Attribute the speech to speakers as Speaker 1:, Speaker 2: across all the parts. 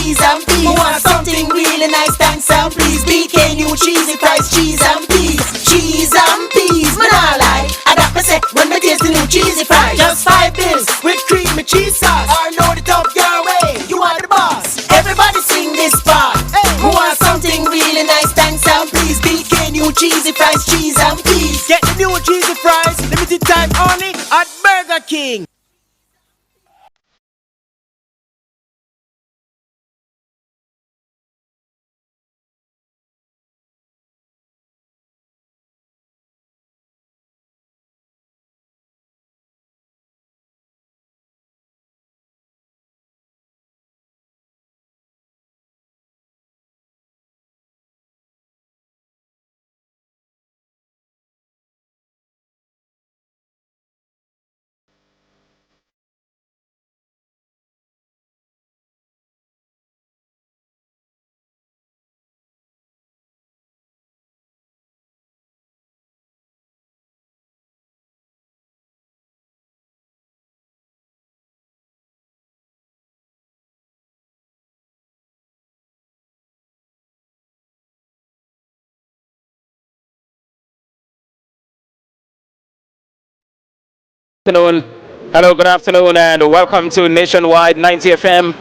Speaker 1: cheese and peas. I want something really nice, thanks and please. BK new cheesy fries, cheese and peas. Cheese and peas, man I lie. I got me say when me taste the new cheesy fries. Just 5 bills with creamy cheese sauce. Or load it up your way, you are the boss. Everybody sing this part. I want something really nice, thanks and please. BK new cheesy fries, cheese and peas.
Speaker 2: Get the new cheesy fries, limited time only at Burger King.
Speaker 3: Afternoon. Hello, good afternoon, and welcome to Nationwide 90 FM.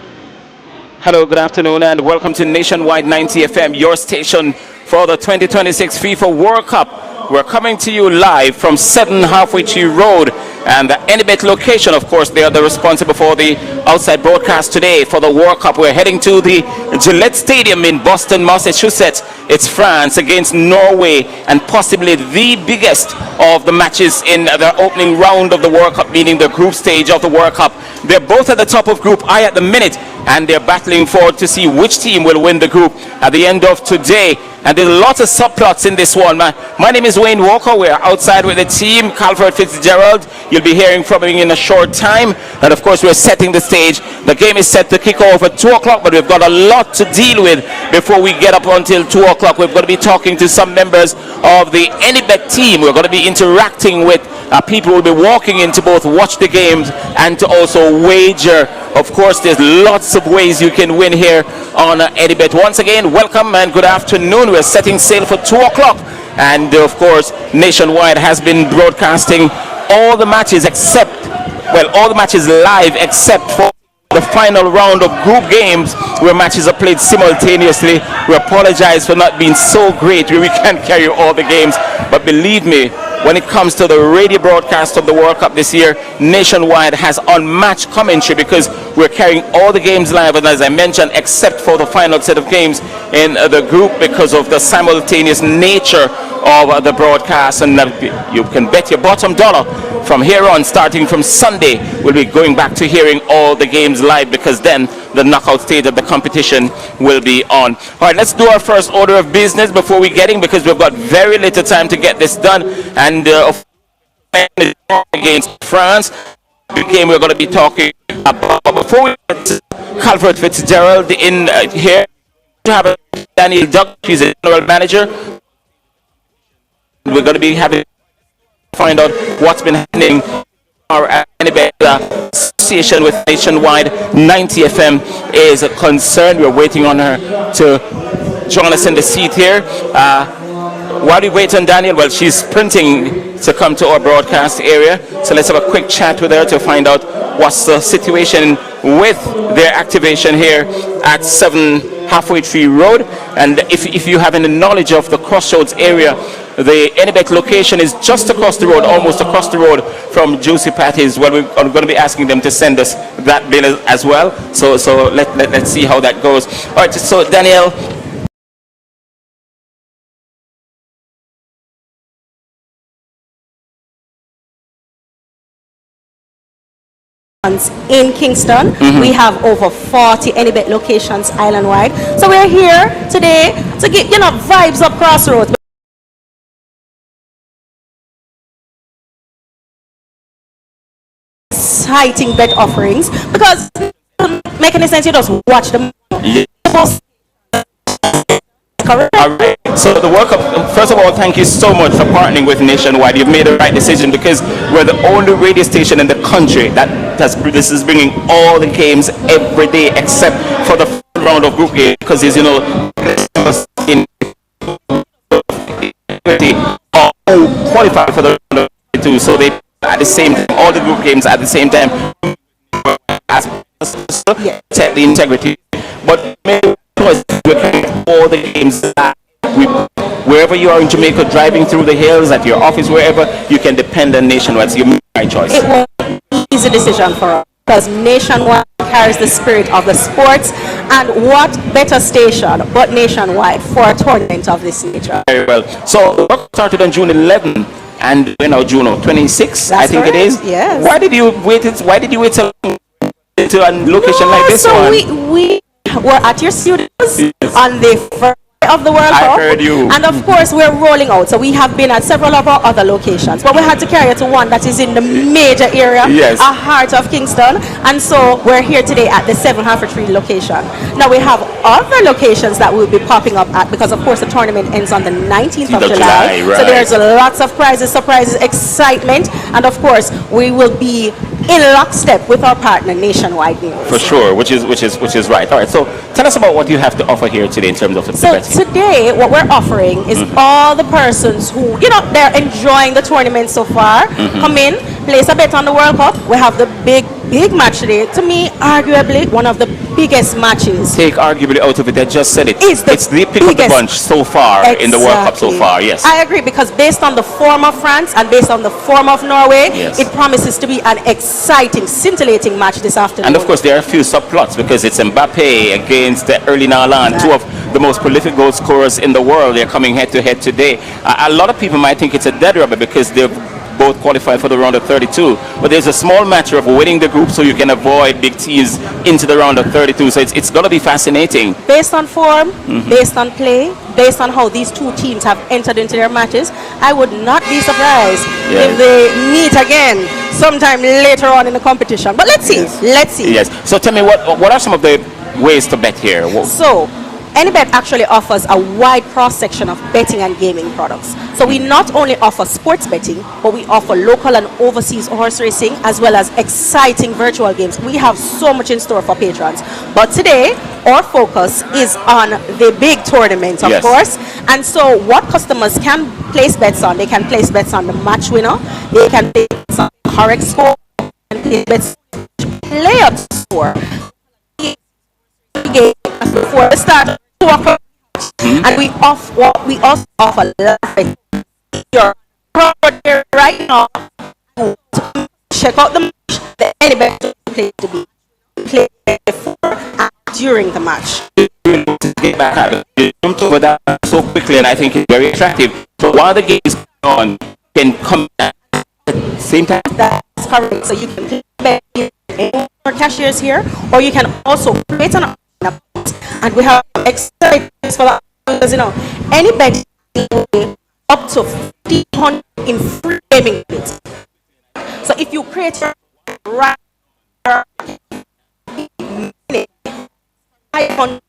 Speaker 3: Hello, good afternoon, and welcome to Nationwide 90 FM, your station for the 2026 FIFA World Cup. We're coming to you live from 7 Halfway Tree Road, and the Anybet location, of course, they are the responsible for the outside broadcast today for the World Cup. We're heading to the Gillette Stadium in Boston, Massachusetts. It's France against Norway, and possibly the biggest of the matches in the opening round of the World Cup, meaning the group stage of the World Cup. They're both at the top of Group I at the minute, and they're battling for to see which team will win the group at the end of today. And there's lots of subplots in this one. My name is Wayne Walker. We're outside with the team. Calvert Fitzgerald, you'll be hearing from him in a short time. And of course, we're setting the stage. The game is set to kick off at 2 o'clock, but we've got a lot to deal with before we get up until 2 o'clock. We're going to be talking to some members of the Anybet team. We're going to be interacting with people who will be walking in to both watch the games and to also wager. Of course, there's lots of ways you can win here on Anybet. Once again, welcome and good afternoon. We're setting sail for 2 o'clock. And of course, Nationwide has been broadcasting all the matches except, well, all the matches live except for the final round of group games where matches are played simultaneously. We apologize for not being so great where we can't carry all the games. But believe me, when it comes to the radio broadcast of the World Cup this year, Nationwide has unmatched commentary because we're carrying all the games live, and as I mentioned, except for the final set of games in the group because of the simultaneous nature of the broadcast. And you can bet your bottom dollar from here on, starting from Sunday, we'll be going back to hearing all the games live because then the knockout stage of the competition will be on. All right, let's do our first order of business before we get in because we've got very little time to get this done. And against France, the game we're going to be talking about. But before we get to Calvert Fitzgerald in here, we have Daniel Duck, he's a general manager. We're going to be having to find out what's been happening. Our Anybet association with Nationwide 90 FM is concerned. We're waiting on her to join us in the seat here. While we wait on Daniel, well, she's sprinting to come to our broadcast area. So let's have a quick chat with her to find out what's the situation with their activation here at 7 Halfway Tree Road. And if you have any knowledge of the Crossroads area, the Anybet location is just across the road, almost across the road from Juicy Patty's. Well, we're going to be asking them to send us that bill as well. So let's see how that goes. All right, so Danielle.
Speaker 4: In Kingston, we have over 40 Anybet locations island-wide. So we're here today to get, vibes up Crossroads. Exciting bet offerings because it doesn't make any sense. You just watch them.
Speaker 3: Correct. All right. So the World Cup, first of all, thank you so much for partnering with Nationwide. You've made the right decision because we're the only radio station in the country that this is bringing all the games every day except for the round round of group games because, as you know, in all qualify for the round of 32, so they at the same time, all the group games at the same time, as check the integrity. But all the games that wherever you are in Jamaica, driving through the hills, at your office, wherever, you can depend on Nationwide. So you make the right choice.
Speaker 4: It was an easy decision for us because Nationwide carries the spirit of the sports, and what better station but Nationwide for a tournament of this nature.
Speaker 3: Very well. So work started on June 11 and we're now June 26. I think
Speaker 4: correct.
Speaker 3: it is.
Speaker 4: Yes.
Speaker 3: Why did you wait? Why did you wait so long to a location like this
Speaker 4: so
Speaker 3: one?
Speaker 4: we were at your studios on the first day of the World Cup.
Speaker 3: I heard you.
Speaker 4: And of course, we're rolling out. So we have been at several of our other locations, but we had to carry it to one that is in the major area,
Speaker 3: Yes.
Speaker 4: a heart of Kingston. And so we're here today at the 7 Half-a-Tree location. Now we have other locations that we'll be popping up at because, of course, the tournament ends on the 19th of July.
Speaker 3: Right.
Speaker 4: So there's lots of prizes, surprises, excitement, and of course, we will be in lockstep with our partner Nationwide News.
Speaker 3: For sure, which is right. All right. So tell us about what you have to offer here today in terms of the
Speaker 4: So
Speaker 3: betting.
Speaker 4: today, what we're offering is all the persons who, they're enjoying the tournament so far. Come in, place a bet on the World Cup. We have the big match today. To me, arguably one of the biggest matches.
Speaker 3: Take arguably out of it. I just said it.
Speaker 4: It's
Speaker 3: the pick of the
Speaker 4: biggest.
Speaker 3: bunch so far in the World Cup so
Speaker 4: Exactly.
Speaker 3: far. Yes.
Speaker 4: I agree because based on the form of France and based on the form of Norway,
Speaker 3: Yes.
Speaker 4: it promises to be an exciting, scintillating match this afternoon.
Speaker 3: And of course, there are a few subplots because it's Mbappe against Erling Haaland, two of the most prolific goal scorers in the world. They're coming head to head today. A lot of people might think it's a dead rubber because they've both qualified for the round of 32. But there's a small matter of winning the group so you can avoid big teams into the round of 32. So it's going to be fascinating.
Speaker 4: Based on form, based on play, based on how these two teams have entered into their matches, I would not be surprised if they meet again sometime later on in the competition. But let's see. Let's see.
Speaker 3: Yes. So tell me, what are some of the ways to bet here?
Speaker 4: So, Anybet actually offers a wide cross-section of betting and gaming products. So we not only offer sports betting, but we offer local and overseas horse racing, as well as exciting virtual games. We have so much in store for patrons. But today, our focus is on the big tournament, of course. And so what customers can place bets on, they can place bets on the match winner, they can place bets on the correct score, and place bets on the player score. Before the start, and we also offer live. You're right now. Check out the match. The Anybet play to be played before and during the match.
Speaker 3: Get back. You jumped over that so quickly, and I think it's very attractive. So while the game is going on, can come back at the same time.
Speaker 4: That's correct. So you can play in our cashiers here, or you can also create an account. And we have exciting things for that because any bet up to 1,500 in free gaming bets. So if you create your right minute, 500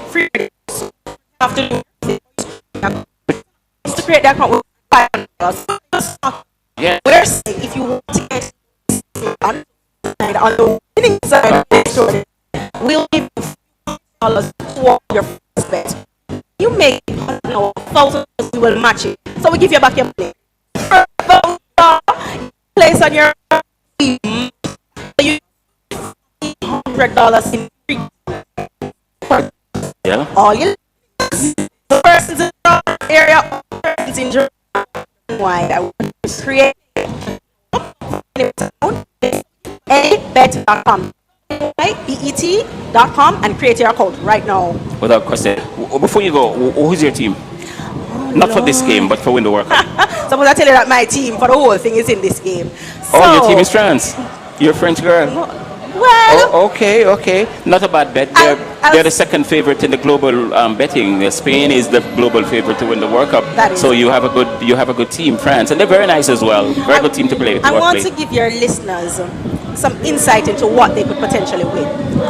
Speaker 4: free bets, you have to do this. To create that account with $5.
Speaker 3: Yeah.
Speaker 4: We're saying if you want to get on the winning side of the story, we'll give you $5 for your first bet. You make $1,000, we will match it. So we give you back your money. Place on your team. So you $100 in free.
Speaker 3: Yeah.
Speaker 4: All you persons in the area, persons in Germany. Why I would create anybet.com. Right? bet.com and create your account right now.
Speaker 3: Without question. Before you go, who's your team? Not for this game, but for Win the World Cup.
Speaker 4: Suppose I tell you that my team for the whole thing is in this game.
Speaker 3: Oh, your team is France. You're a French girl.
Speaker 4: Well,
Speaker 3: Oh, okay. Not a bad bet. They're the second favorite in the global betting. Spain is the global favorite to win the World Cup. So you have a good team, France, and they're very nice as well. Very good team to play with.
Speaker 4: I want to give your listeners some insight into what they could potentially win.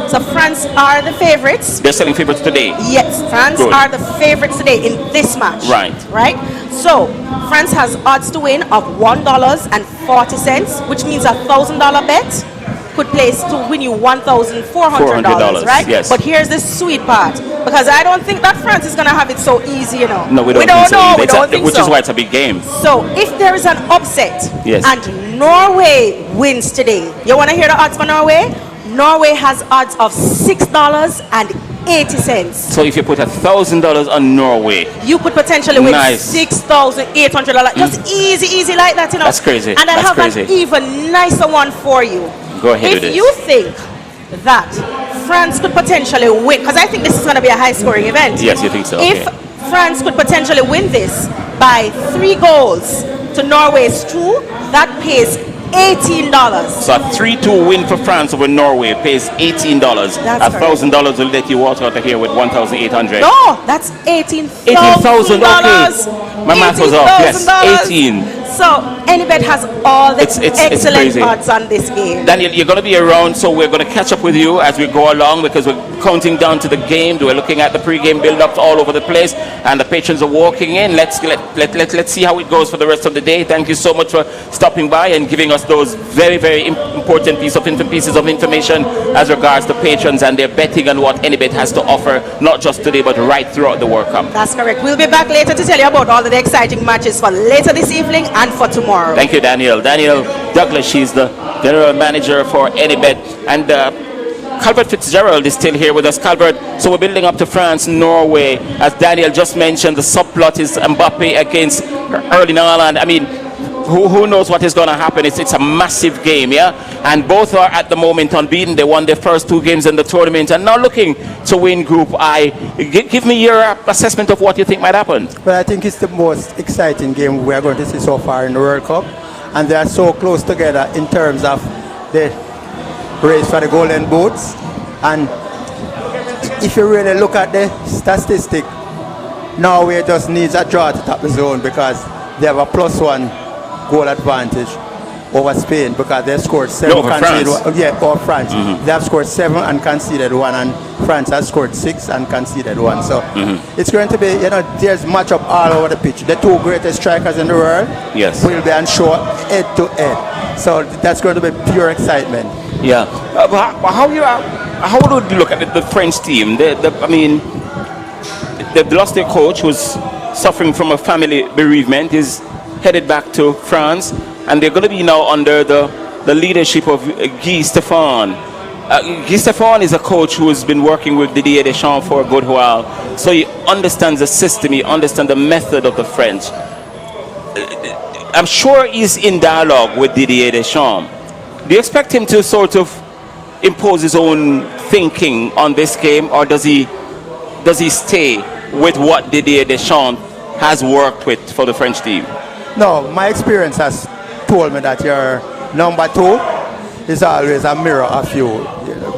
Speaker 4: So France are the favorites.
Speaker 3: They're selling favorites today.
Speaker 4: Yes, France are the favorites today in this match. Right. So France has odds to win of $1.40, which means a $1,000 bet could place to win you $1,400, right?
Speaker 3: yes.
Speaker 4: But here's the sweet part, because I don't think that France is going to have it so easy, you know.
Speaker 3: No, we don't think so either.
Speaker 4: We don't think
Speaker 3: which
Speaker 4: so.
Speaker 3: is why it's a big game.
Speaker 4: So if there is an upset
Speaker 3: Yes.
Speaker 4: and Norway wins today, you want to hear the odds for Norway? Norway has odds of $6.80.
Speaker 3: So if you put $1,000 on Norway,
Speaker 4: You could potentially win
Speaker 3: Nice.
Speaker 4: $6,800. Just easy like that, you know.
Speaker 3: That's crazy.
Speaker 4: And I
Speaker 3: That's
Speaker 4: have
Speaker 3: crazy.
Speaker 4: an even nicer one for you.
Speaker 3: Go ahead with
Speaker 4: If
Speaker 3: it.
Speaker 4: you think that France could potentially win, because I think this is going to be a high-scoring event.
Speaker 3: Yes, you think so,
Speaker 4: If
Speaker 3: okay.
Speaker 4: France could potentially win this by 3 goals to Norway's 2, that pays $18.
Speaker 3: So a 3-2 win for France over Norway pays $18.
Speaker 4: That's
Speaker 3: $1,000 will let you walk out of here with 1,800.
Speaker 4: No, that's $18,000.
Speaker 3: 18,000, okay. My math was off. Yes, 18.
Speaker 4: So Anybet has all the
Speaker 3: It's
Speaker 4: excellent
Speaker 3: crazy.
Speaker 4: odds on this game.
Speaker 3: Daniel, you're going to be around, so we're going to catch up with you as we go along because we're counting down to the game. We're looking at the pre-game build-ups all over the place, and the patrons are walking in. Let's see how it goes for the rest of the day. Thank you so much for stopping by and giving us those very important pieces of information as regards to patrons and their betting and what Anybet has to offer, not just today but right throughout the World Cup.
Speaker 4: That's correct. We'll be back later to tell you about all the exciting matches for later this evening and for tomorrow.
Speaker 3: Thank you, Daniel. Daniel Douglas, she's the general manager for Anybet. And Calvert Fitzgerald is still here with us. Calvert, so we're building up to France, Norway. As Daniel just mentioned, the subplot is Mbappe against Erling Haaland. I mean, who knows what is going to happen? It's a massive game, yeah? And both are at the moment unbeaten. They won their first 2 games in the tournament and now looking to win Group I. Give me your assessment of what you think might happen.
Speaker 5: Well, I think it's the most exciting game we are going to see so far in the World Cup. And they are so close together in terms of the race for the Golden Boots. And if you really look at the statistic, Norway just needs a draw to top the zone because they have a +1 goal advantage over Spain because they scored 7
Speaker 3: over
Speaker 5: conceded
Speaker 3: France.
Speaker 5: 1. Yeah, over France. They have scored 7 and conceded 1, and France has scored 6 and conceded 1. So it's going to be, there's matchup all over the pitch. The 2 greatest strikers in the world
Speaker 3: Yes.
Speaker 5: will be on show head to head. So that's going to be pure excitement.
Speaker 3: Yeah. How would you look at the French team? They've lost their coach who's suffering from a family bereavement. He's headed back to France, and they're going to be now under the leadership of Guy Stéphane. Guy Stéphane is a coach who has been working with Didier Deschamps for a good while, so he understands the system, he understands the method of the French. I'm sure he's in dialogue with Didier Deschamps. Do you expect him to sort of impose his own thinking on this game, or does he stay with what Didier Deschamps has worked with for the French team?
Speaker 5: No, my experience has told me that your number 2 is always a mirror of you,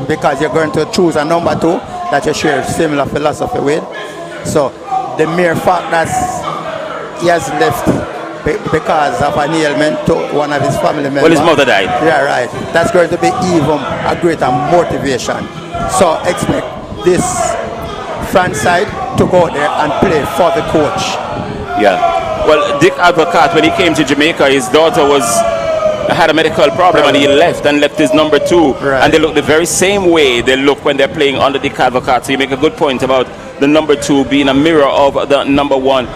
Speaker 5: because you're going to choose a number 2 that you share similar philosophy with. So the mere fact that he has left because of an ailment to one of his family members.
Speaker 3: Well, his mother died.
Speaker 5: Yeah, right. That's going to be even a greater motivation. So expect this France side to go there and play for the coach.
Speaker 3: Yeah. Well, Dick Advocat, when he came to Jamaica, his daughter had a medical problem, and he left his number 2.
Speaker 5: Right.
Speaker 3: And they look the very same way they look when they're playing under Dick Advocat. So you make a good point about the number 2 being a mirror of the number 1.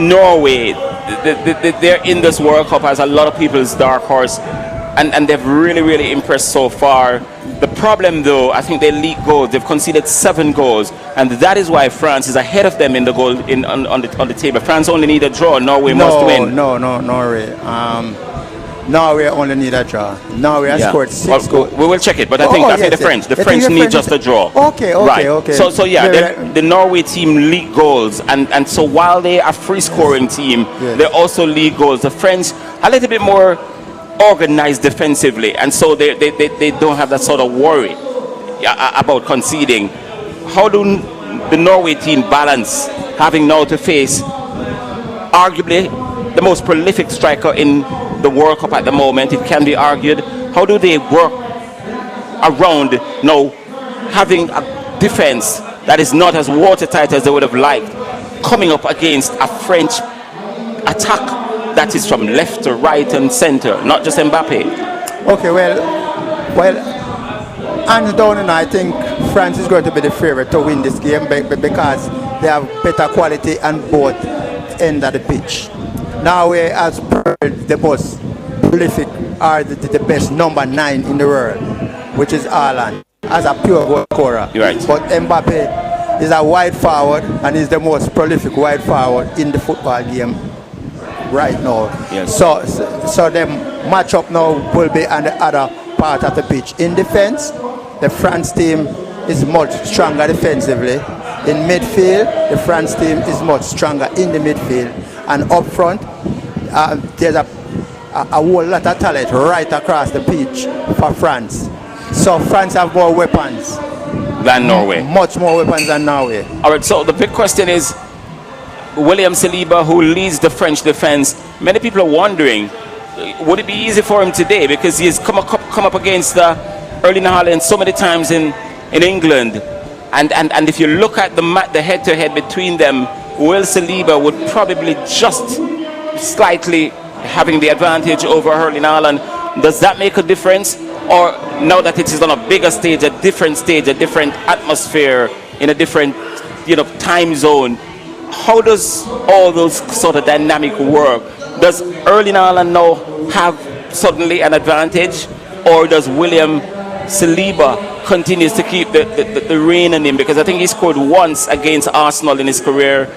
Speaker 3: Norway, they're in this World Cup as a lot of people's dark horse, and they've really impressed so far. The problem, though, I think they leak goals. They've conceded 7 goals, and that is why France is ahead of them in the goal on the table. France only need a draw. Norway must win.
Speaker 5: No, Norway. Norway only need a draw. Norway has scored 6 goals.
Speaker 3: We will check it, but I think the French. The French need just a draw.
Speaker 5: Okay.
Speaker 3: So the Norway team lead goals, and so while they are a free scoring team, they also lead goals. The French a little bit more organized defensively, and so they don't have that sort of worry about conceding. How do the Norway team balance having now to face arguably the most prolific striker in the World Cup at the moment? It can be argued. How do they work around now having a defense that is not as watertight as they would have liked, coming up against a French attack that is from left to right and center, not just Mbappe?
Speaker 5: Okay, well, Well, hands down, and I think France is going to be the favorite to win this game because they have better quality on both ends of the pitch. Norway has the most prolific or the best number 9 in the world, which is Haaland, as a pure goal scorer.
Speaker 3: Right.
Speaker 5: But Mbappe is a wide forward and is the most prolific wide forward in the football game right now.
Speaker 3: Yes.
Speaker 5: So the matchup now will be on the other part of the pitch. In defense, the France team is much stronger defensively. In midfield, the France team is much stronger in the midfield. And up front, there's a whole lot of talent right across the pitch for France. So France have more weapons
Speaker 3: than Norway.
Speaker 5: Much more weapons than Norway.
Speaker 3: All right, so the big question is, William Saliba, who leads the French defense, many people are wondering, would it be easy for him today? Because he's come up against Erling Haaland so many times in England. And if you look at the head-to-head between them, Will Saliba would probably just slightly having the advantage over Erling Haaland. Does that make a difference? Or now that it is on a bigger stage, a different atmosphere, in a different time zone, how does all those sort of dynamic work? Does Erling Haaland now have suddenly an advantage, or does William Saliba continues to keep the reign on him? Because I think he scored once against Arsenal in his career,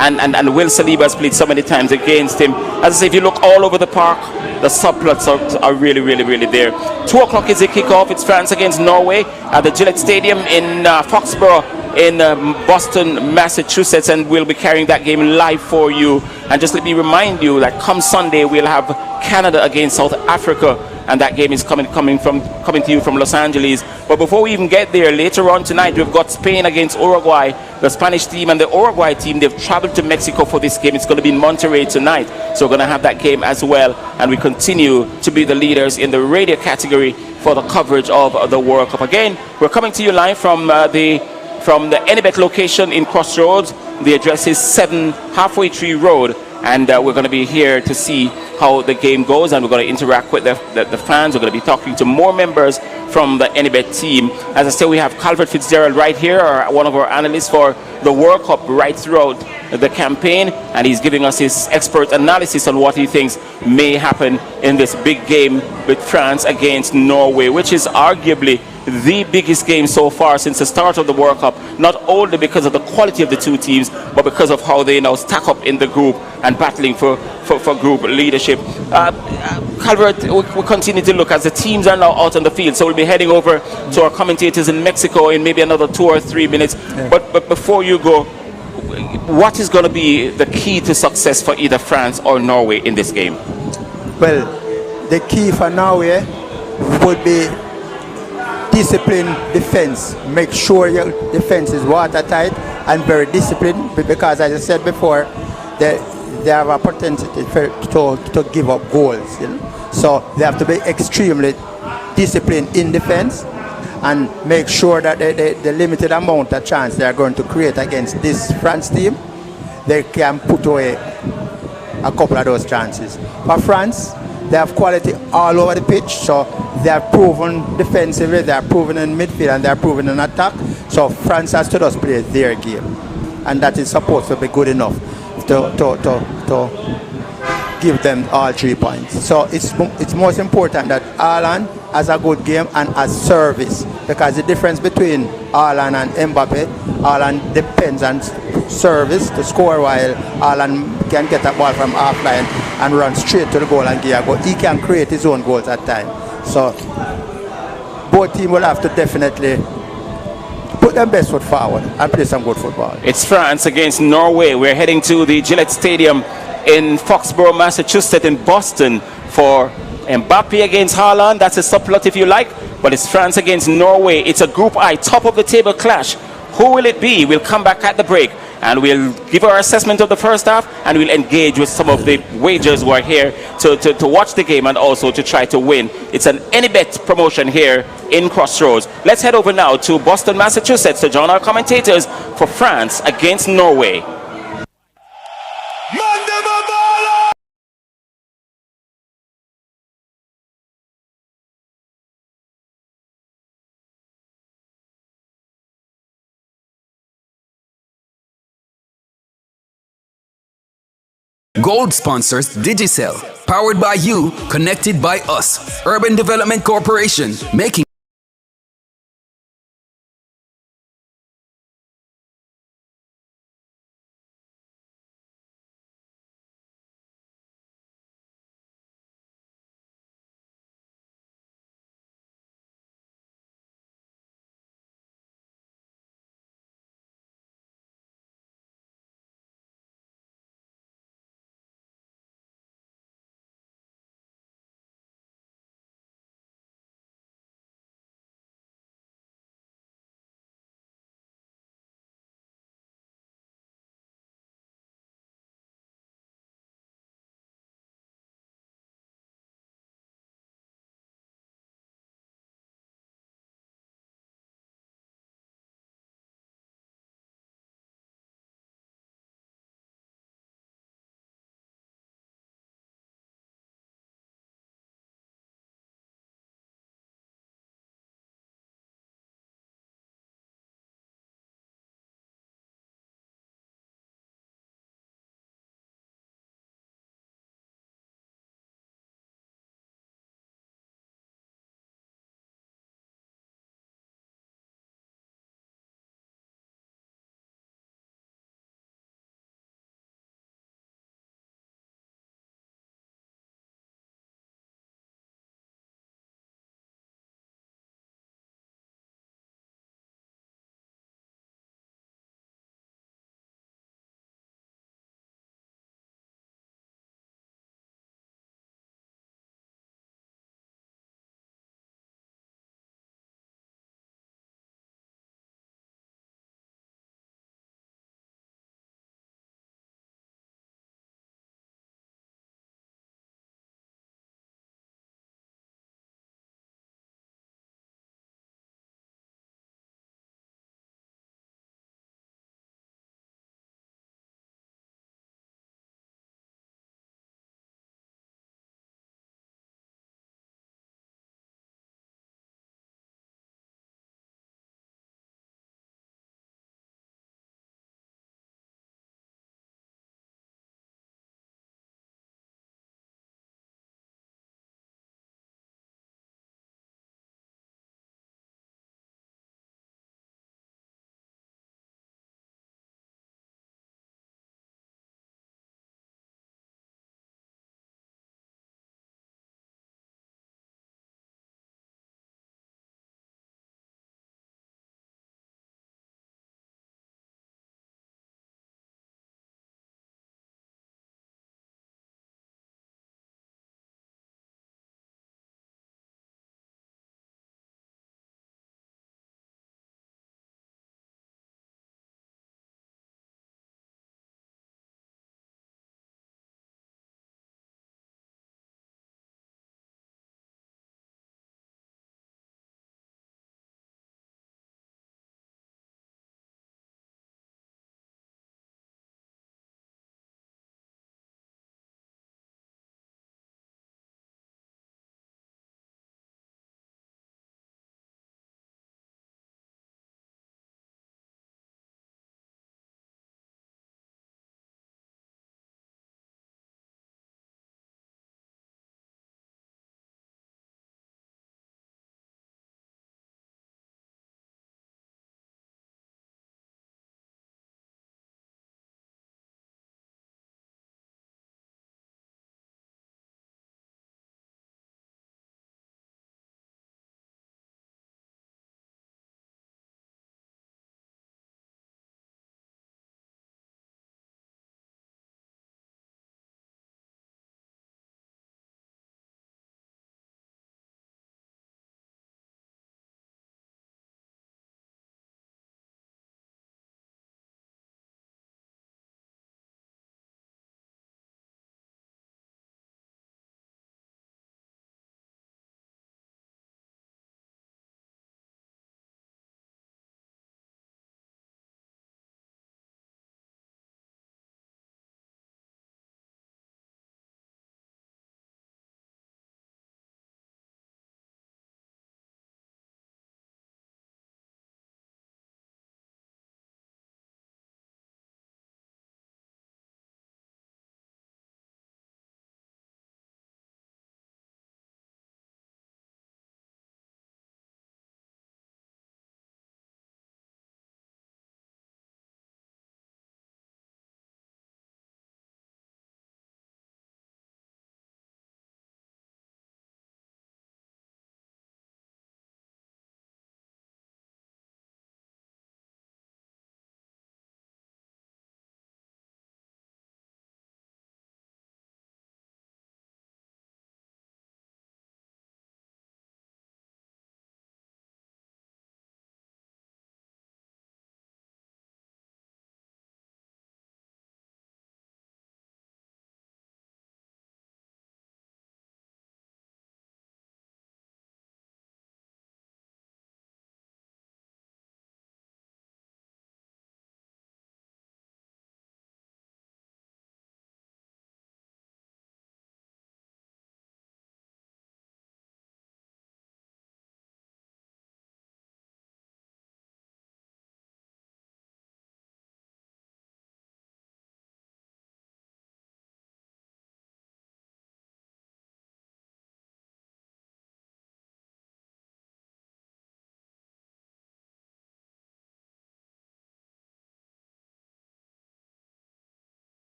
Speaker 3: and Will Saliba has played so many times against him. As I say, if you look all over the park, the subplots are really, really, really there. 2 o'clock is the kickoff. It's France against Norway at the Gillette Stadium in Foxborough in Boston, Massachusetts, and we'll be carrying that game live for you. And just let me remind you that come Sunday we'll have Canada against South Africa, and that game is coming to you from Los Angeles. But before we even get there, later on tonight we've got Spain against Uruguay. The Spanish team and the Uruguay team, they've traveled to Mexico for this game. It's going to be in Monterrey tonight, so we're going to have that game as well. And we continue to be the leaders in the radio category for the coverage of the World Cup. Again, we're coming to you live from the Anybet location in Crossroads. The address is 7 Halfway Tree Road, and we're going to be here to see how the game goes, and we're going to interact with the fans. We're going to be talking to more members from the Anybet team. As I say, we have Calvert Fitzgerald right here, one of our analysts for the World Cup right throughout the campaign, and he's giving us his expert analysis on what he thinks may happen in this big game with France against Norway, which is arguably the biggest game so far since the start of the World Cup, not only because of the quality of the two teams, but because of how they now stack up in the group and battling for group leadership. Calvert, we'll continue to look as the teams are now out on the field, so we'll be heading over to our commentators in Mexico in maybe another 2 or 3 minutes. Yeah. But before you go, what is going to be the key to success for either France or Norway in this game?
Speaker 5: Well, the key for Norway would be disciplined defense. Make sure your defense is watertight and very disciplined, because as I said before, they have a propensity to give up goals. So they have to be extremely disciplined in defense and make sure that the limited amount of chance they are going to create against this France team, they can put away a couple of those chances. For France, they have quality all over the pitch, so they have proven defensively, they are proven in midfield, and they are proven in attack. So France has to just play their game, and that is supposed to be good enough to give them all 3 points. So it's most important that Haaland has a good game and has service, because the difference between Haaland and Mbappe, Haaland depends on service to score, while Haaland can get a ball from half line and run straight to the goal and give a goal. He can create his own goals at times. So both teams will have to definitely put their best foot forward and play some good football.
Speaker 3: It's France against Norway. We're heading to the Gillette Stadium in Foxborough, Massachusetts, in Boston for Mbappe against Haaland. That's a subplot if you like, but it's France against Norway. It's a Group I, top of the table clash. Who will it be? We'll come back at the break and we'll give our assessment of the first half, and we'll engage with some of the wagers who are here to watch the game and also to try to win. It's an Anybet promotion here in Crossroads. Let's head over now to Boston, Massachusetts to join our commentators for France against Norway.
Speaker 6: Gold sponsors Digicel. Powered by you, connected by us. Urban Development Corporation, making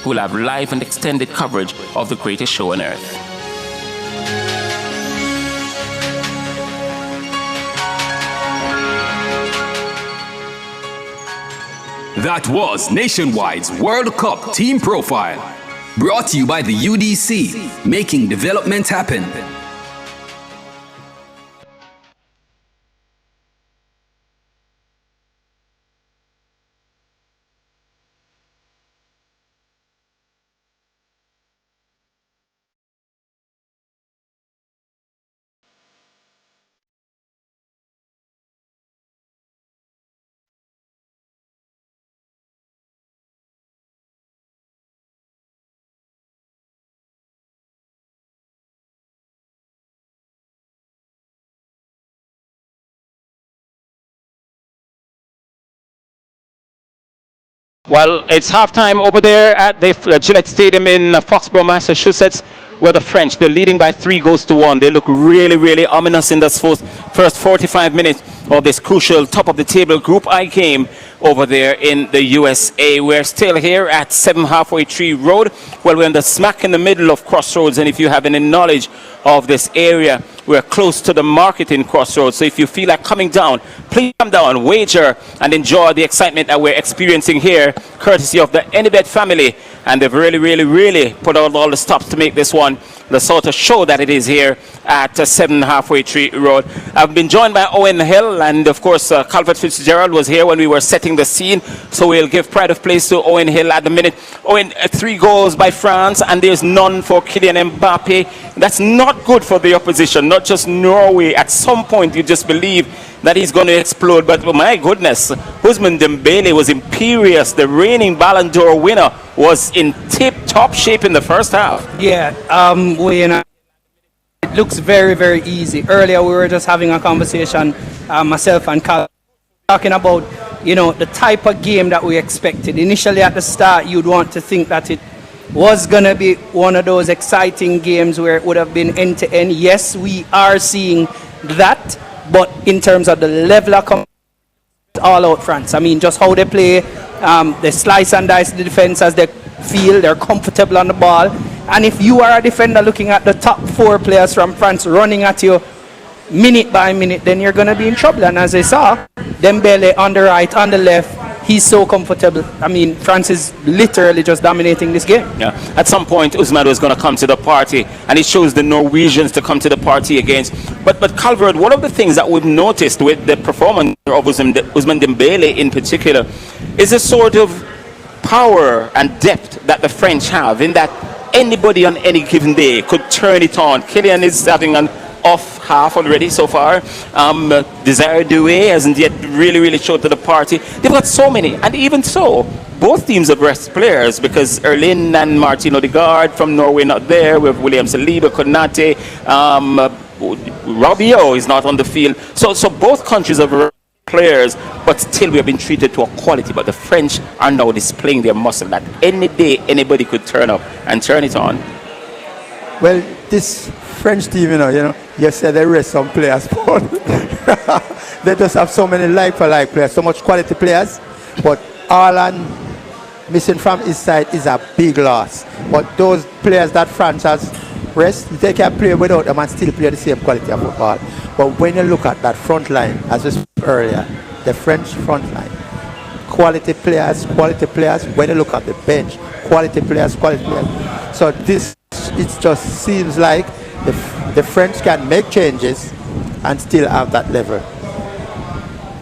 Speaker 3: we'll have live and extended coverage of the greatest show on earth.
Speaker 6: That was Nationwide's World Cup Team Profile. Brought to you by the UDC, making development happen.
Speaker 3: Well, it's halftime over there at the Gillette Stadium in Foxborough, Massachusetts, where the French, they're leading by 3-1. They look really, really ominous in this first 45 minutes of this crucial top-of-the-table Group I game over there in the USA. We're still here at 7 Halfway Tree Road. Well, we're in the smack in the middle of Crossroads, and if you have any knowledge of this area, we're close to the market in Crossroads. So if you feel like coming down, please come down, wager, and enjoy the excitement that we're experiencing here, courtesy of the Anybet family. And they've really, really, really put out all the stops to make this one the sort of show that it is here at 7 Halfway Tree Road. I've been joined by Owen Hill, and of course Calvert Fitzgerald was here when we were setting the scene, so we'll give pride of place to Owen Hill at the minute. Owen, 3 goals by France, and there's none for Kylian Mbappe. That's not good for the opposition, not just Norway. At some point you just believe that he's going to explode, but my goodness, Ousmane Dembele was imperious. The reigning Ballon d'Or winner was in tip-top shape in the first half.
Speaker 7: Yeah, it looks very, very easy. Earlier we were just having a conversation, myself and Carl, talking about, the type of game that we expected. Initially at the start, you'd want to think that it was going to be one of those exciting games where it would have been end-to-end. Yes, we are seeing that, but in terms of the level of all out France, I mean, just how they play, they slice and dice the defense as they feel, they're comfortable on the ball. And if you are a defender looking at the top 4 players from France running at you minute by minute, then you're going to be in trouble. And as I saw, Dembele on the right, on the left, he's so comfortable. I mean, France is literally just dominating this game.
Speaker 3: Yeah. At some point, Ousmane was going to come to the party, and it shows the Norwegians to come to the party against. But Calvert, one of the things that we've noticed with the performance of Ousmane Dembele in particular is a sort of power and depth that the French have, in that anybody on any given day could turn it on. Kylian is having an off half already so far. Desire Doué hasn't yet really showed to the party. They've got so many, and even so, both teams have rest players, because Erlin and Martin Odegaard from Norway not there. We have William Saliba, Konate, Rabiot is not on the field. So both countries have players, but still we have been treated to a quality. But the French are now displaying their muscle that any day anybody could turn up and turn it on.
Speaker 5: Well, this French team, you said they rest some players, but they just have so many like-for-like players, so much quality players. But Haaland missing from his side is a big loss. But those players that France has rest, they can play without them and still play the same quality of football. But when you look at that front line, as we spoke earlier, the French front line, quality players. When you look at the bench, quality players. So this, it just seems like the French can make changes and still have that level.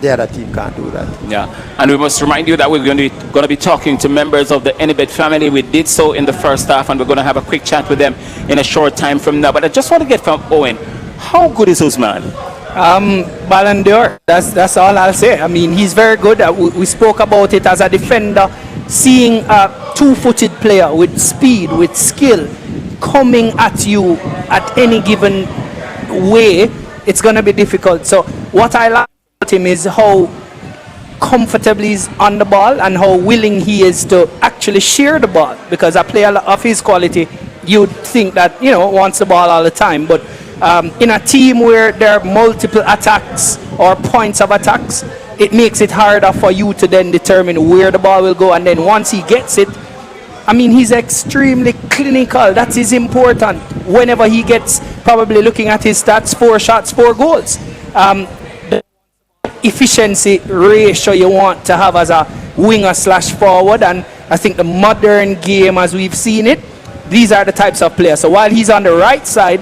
Speaker 5: The other team can't do that.
Speaker 3: Yeah, and we must remind you that we're going to be talking to members of the Anybet family. We did so in the first half, and we're going to have a quick chat with them in a short time from now. But I just want to get from Owen, how good is Ousmane?
Speaker 7: Ballon d'Or, that's all I'll say. I mean, he's very good. We spoke about it as a defender. Seeing a 2-footed player with speed, with skill, coming at you at any given way, it's going to be difficult. So what I like about him is how comfortably he's on the ball and how willing he is to actually share the ball. Because a player of his quality, you'd think that, wants the ball all the time. But in a team where there are multiple attacks or points of attacks, it makes it harder for you to then determine where the ball will go. And then once he gets it, I mean, he's extremely clinical. That is important. Whenever he gets, probably looking at his stats, 4 shots, 4 goals. The efficiency ratio you want to have as a winger / forward, and I think the modern game, as we've seen it, these are the types of players. So while he's on the right side,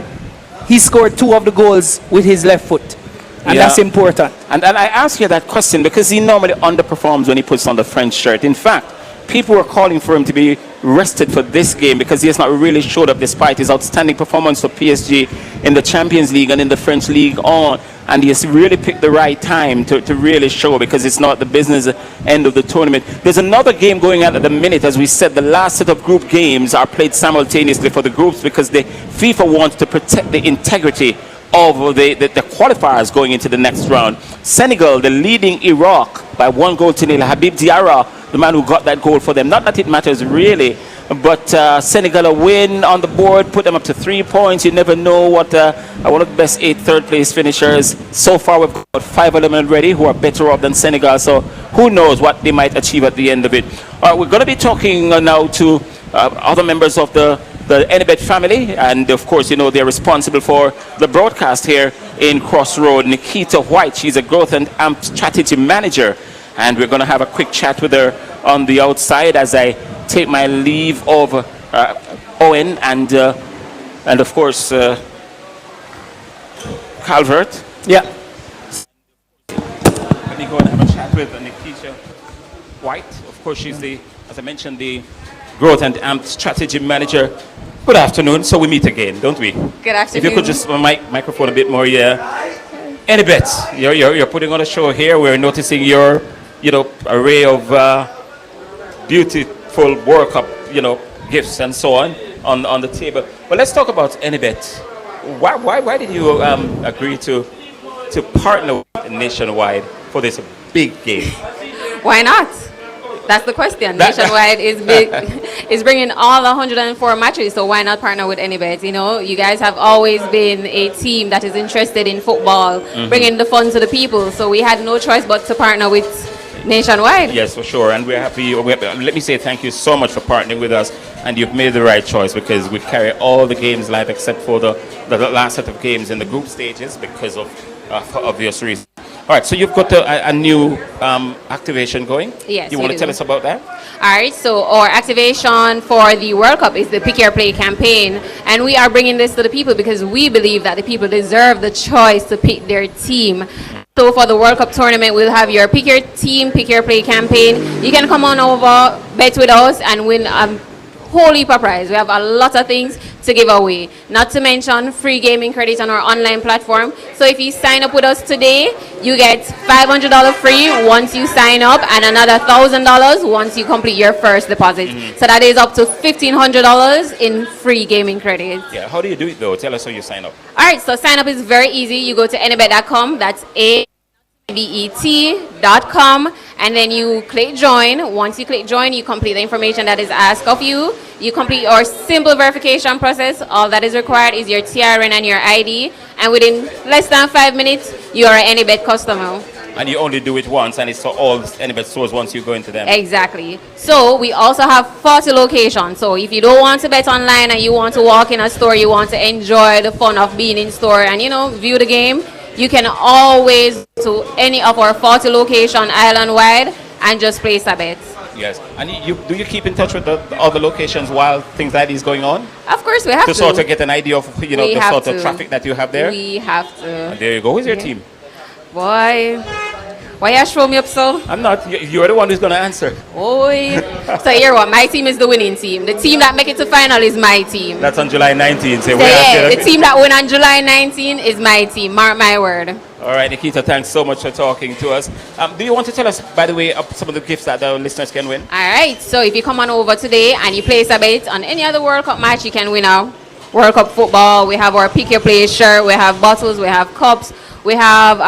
Speaker 7: he scored 2 of the goals with his left foot. And that's important.
Speaker 3: And I ask you that question because he normally underperforms when he puts on the French shirt. In fact, people were calling for him to be rested for this game because he has not really showed up despite his outstanding performance for PSG in the Champions League and in the French League on. And he has really picked the right time to really show because it's not the business end of the tournament. There's another game going on at the minute. As we said, the last set of group games are played simultaneously for the groups because the FIFA wants to protect the integrity of the qualifiers going into the next round. Senegal, the leading Iraq by 1-0. Habib Diarra, the man who got that goal for them. Not that it matters really, but Senegal a win on the board, put them up to 3 points. You never know what one of the best 8 third-place finishers. So far, we've got 5 of them already who are better off than Senegal. So who knows what they might achieve at the end of it. All right, we're going to be talking now to other members of the Anybet family, and of course, you know, they're responsible for the broadcast here in Crossroad. Nikita White, she's a growth and AMP strategy manager, and we're going to have a quick chat with her on the outside as I take my leave of Owen and of course Calvert.
Speaker 7: Yeah.
Speaker 3: Let me go and have a chat with Nikita White. Of course, she's the, as I mentioned, the growth and AMP strategy manager. Good afternoon. So we meet again, don't we?
Speaker 8: Good afternoon.
Speaker 3: If you could just microphone a bit more, yeah. Anybet, you're putting on a show here. We're noticing your, array of beautiful World Cup, gifts and so on the table. But let's talk about Anybet. Why did you agree to partner with Nationwide for this big game?
Speaker 8: Why not? That's the question. Nationwide is big, is bringing all 104 matches, so why not partner with Anybet? You guys have always been a team that is interested in football, bringing the fun to the people. So we had no choice but to partner with Nationwide.
Speaker 3: Yes, for sure. And we're happy. Let me say thank you so much for partnering with us. And you've made the right choice because we carry all the games live except for the last set of games in the group stages because of obvious reasons. All right, so you've got a new activation going.
Speaker 8: Yes,
Speaker 3: you want to tell us about that?
Speaker 8: All right, so our activation for the World Cup is the Pick Your Play campaign. And we are bringing this to the people because we believe that the people deserve the choice to pick their team. So for the World Cup tournament, we'll have your Pick Your Team, Pick Your Play campaign. You can come on over, bet with us, and win a whole heap of prize. We have a lot of things to give away. Not to mention free gaming credit on our online platform. So if you sign up with us today, you get $500 free once you sign up and another $1,000 once you complete your first deposit. So that is up to $1,500 in free gaming credit.
Speaker 3: Yeah, how do you do it though? Tell us how you sign up.
Speaker 8: All right, so sign up is very easy. You go to anybet.com. That's ABET.com, and then you click join. Once you click join, you complete the information that is asked of you. You complete our simple verification process. All that is required is your TRN and your ID, and within less than 5 minutes, you are an Anybet customer.
Speaker 3: And you only do it once, and it's for all Anybet stores once you go into them.
Speaker 8: Exactly. So we also have 40 locations. So if you don't want to bet online and you want to walk in a store, you want to enjoy the fun of being in store and view the game, you can always to any of our 40 locations island-wide and just place a bet.
Speaker 3: Yes. And do you keep in touch with the other locations while things like this going on?
Speaker 8: Of course, we have to.
Speaker 3: To sort of get an idea of the sort of traffic that you have there?
Speaker 8: We have to.
Speaker 3: And there you go. Who's your team?
Speaker 8: Boy, why you show me up so?
Speaker 3: I'm not. You're the one who's going to answer.
Speaker 8: Boy. So here what? My team is the winning team. The team that make it to final is my team.
Speaker 3: That's on July 19th. So
Speaker 8: yeah, the team that win on July 19th is my team. Mark my word.
Speaker 3: All right, Nikita, thanks so much for talking to us. Do you want to tell us, by the way, some of the gifts that the listeners can win?
Speaker 8: All right, so if you come on over today and you place a bet on any other World Cup match, you can win our World Cup football. We have our Pick Your Play shirt. We have bottles. We have cups. We have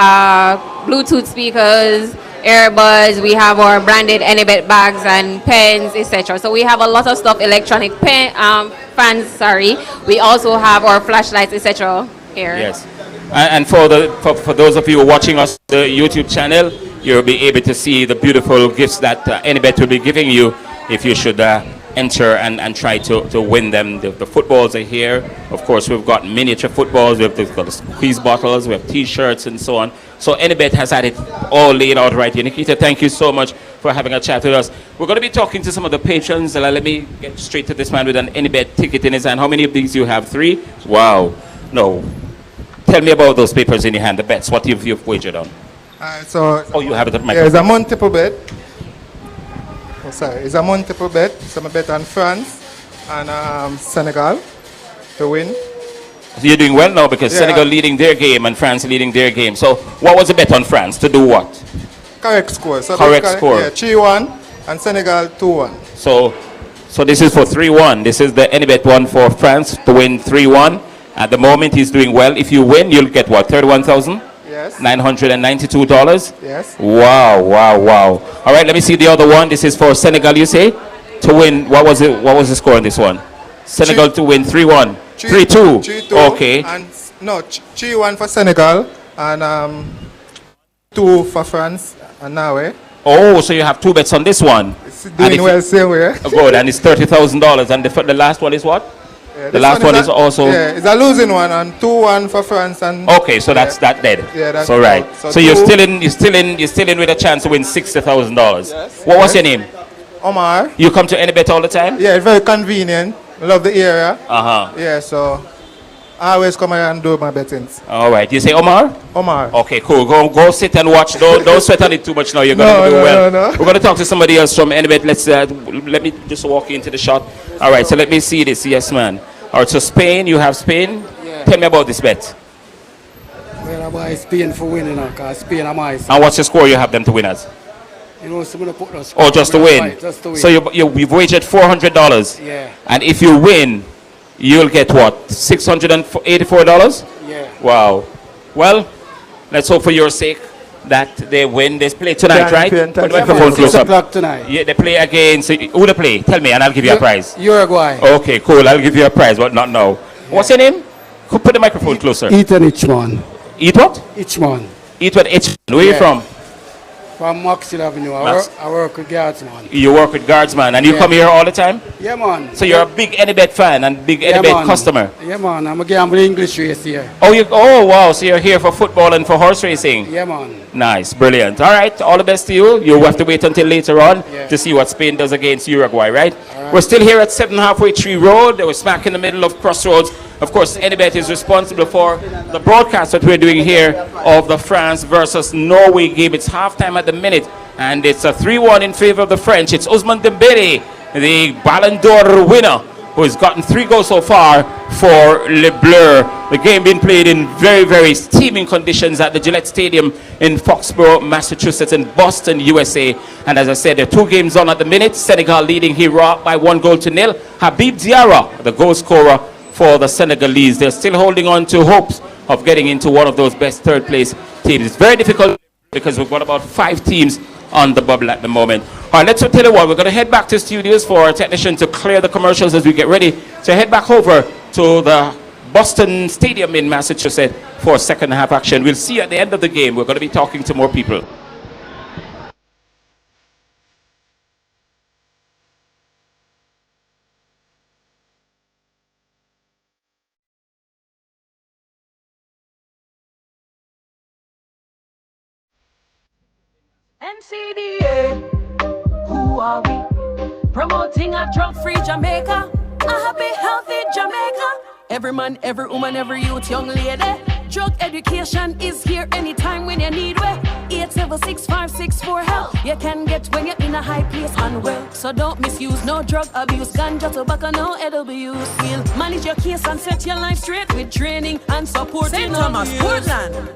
Speaker 8: Bluetooth speakers, earbuds. We have our branded Anybet bags and pens, etc. So we have a lot of stuff, electronic fans, sorry. We also have our flashlights, etc. here.
Speaker 3: Yes. And for those of you watching us on the YouTube channel, you'll be able to see the beautiful gifts that Anybet will be giving you if you should enter and try to win them. The footballs are here. Of course, we've got miniature footballs, we've got the squeeze bottles, we have T-shirts and so on. So Anybet has had it all laid out right here. Nikita, thank you so much for having a chat with us. We're going to be talking to some of the patrons. Let me get straight to this man with an Anybet ticket in his hand. How many of these you have? 3? Wow. No. Tell me about those papers in your hand, the bets. What you've wagered on.
Speaker 9: Oh,
Speaker 3: you have it at my
Speaker 9: yeah, it's a multiple bet. Oh, sorry, it's a multiple bet. So I bet on France and Senegal to win.
Speaker 3: So you're doing well now because
Speaker 9: Yeah.
Speaker 3: Senegal leading their game and France leading their game. So what was the bet on France? To do what?
Speaker 9: Correct score. So
Speaker 3: Correct score.
Speaker 9: Yeah, 3-1 and Senegal 2-1.
Speaker 3: So this is for 3-1. This is the Anybet one for France to win 3-1. At the moment, he's doing well. If you win, you'll get what? 31,000?
Speaker 9: Yes.
Speaker 3: $992?
Speaker 9: Yes.
Speaker 3: Wow, wow, wow. All right, let me see the other one. This is for Senegal, you say? To win, what was the score on this one? Senegal to win 3-1. 3-2.
Speaker 9: 3-2.
Speaker 3: Okay.
Speaker 9: And no, 3-1 for Senegal and 2 for France and Norway.
Speaker 3: Oh, so you have 2 bets on this one.
Speaker 9: It's doing well same way.
Speaker 3: Good, and it's $30,000. And the last one is what?
Speaker 9: Yeah,
Speaker 3: The
Speaker 9: this
Speaker 3: last one is also...
Speaker 9: Yeah, it's a losing one and 2-1 for France and...
Speaker 3: Okay, so that's that dead.
Speaker 9: Yeah, that's
Speaker 3: so right.
Speaker 9: out.
Speaker 3: So you're still in with a chance to win $60,000.
Speaker 9: Yes.
Speaker 3: What was your name?
Speaker 9: Omar.
Speaker 3: You come to Anybet all the time?
Speaker 9: Yeah, it's very convenient. I love the area.
Speaker 3: Uh-huh.
Speaker 9: Yeah, so I always come here and do my bettings.
Speaker 3: All right. You say Omar?
Speaker 9: Omar.
Speaker 3: Okay, cool. Go sit and watch. Don't sweat on it too much now. You're going to do well.
Speaker 9: No.
Speaker 3: We're going to talk to somebody else from Anybet. Let me just walk into the shot. All right, so let me see this. Yes, man. All right, so Spain, you have Spain.
Speaker 10: Yeah.
Speaker 3: Tell me about this bet.
Speaker 10: Well, I buy Spain for winning because Spain am I.
Speaker 3: And what's the score you have them to win as?
Speaker 10: You know, so I'm gonna put those.
Speaker 3: Oh, just to win.
Speaker 10: Just to win.
Speaker 3: So you've wagered $400.
Speaker 10: Yeah.
Speaker 3: And if you win, you'll get what? $684?
Speaker 10: Yeah.
Speaker 3: Wow. Well, let's hope for your sake that they win. They play tonight, right? Put the microphone close
Speaker 10: 6
Speaker 3: up.
Speaker 10: o'clock tonight.
Speaker 3: Yeah, they play against. Who they play? Tell me, and I'll give you a prize.
Speaker 10: Uruguay.
Speaker 3: Okay, cool. I'll give you a prize, but not now. What's your name? Put the microphone closer.
Speaker 10: Ethan Ichman.
Speaker 3: Eat what?
Speaker 10: Ichman.
Speaker 3: Eat what? H. Where are you from?
Speaker 10: From Maxwell Avenue. I work with Guardsman.
Speaker 3: You work with Guardsman, and you come here all the time?
Speaker 10: Yeah, man.
Speaker 3: So you're a big Anybet fan and big Anybet customer?
Speaker 10: Yeah, man. I'm a gambling English race here.
Speaker 3: Oh, wow. So you're here for football and for horse racing?
Speaker 10: Yeah, man.
Speaker 3: Nice. Brilliant. All right. All the best to you. You have to wait until later on to see what Spain does against Uruguay, right? We're still here at 7 Halfway Tree Road. We're smack in the middle of Crossroads. Of course, Anybet is responsible for the broadcast that we're doing here of the France versus Norway game. It's halftime at the minute, and it's a 3-1 in favor of the French. It's Ousmane Dembélé, the Ballon d'Or winner, who has gotten 3 goals so far for Le Bleu. The game being played in very, very steaming conditions at the Gillette Stadium in Foxborough, Massachusetts, and Boston, USA. And as I said, there are 2 games on at the minute. Senegal leading here by 1-0. Habib Diarra, the goal scorer for the Senegalese. They're still holding on to hopes of getting into one of those best third-place teams. It's very difficult because we've got about 5 teams on the bubble at the moment. All right, let's tell you what, we're going to head back to studios for our technician to clear the commercials as we get ready to head back over to the Boston Stadium in Massachusetts for second half action. We'll see you at the end of the game. We're going to be talking to more people.
Speaker 11: NCDA, who are we? Promoting a drug-free Jamaica, a happy, healthy Jamaica. Every man, every woman, every youth, young lady. Drug education is here anytime when you need it. 876-564 help. You can get when you're in a high place unwell. So don't misuse, no drug abuse, ganja, tobacco, no edible use. Feel, manage your case and set your life straight with training and support. St. Thomas, Portland.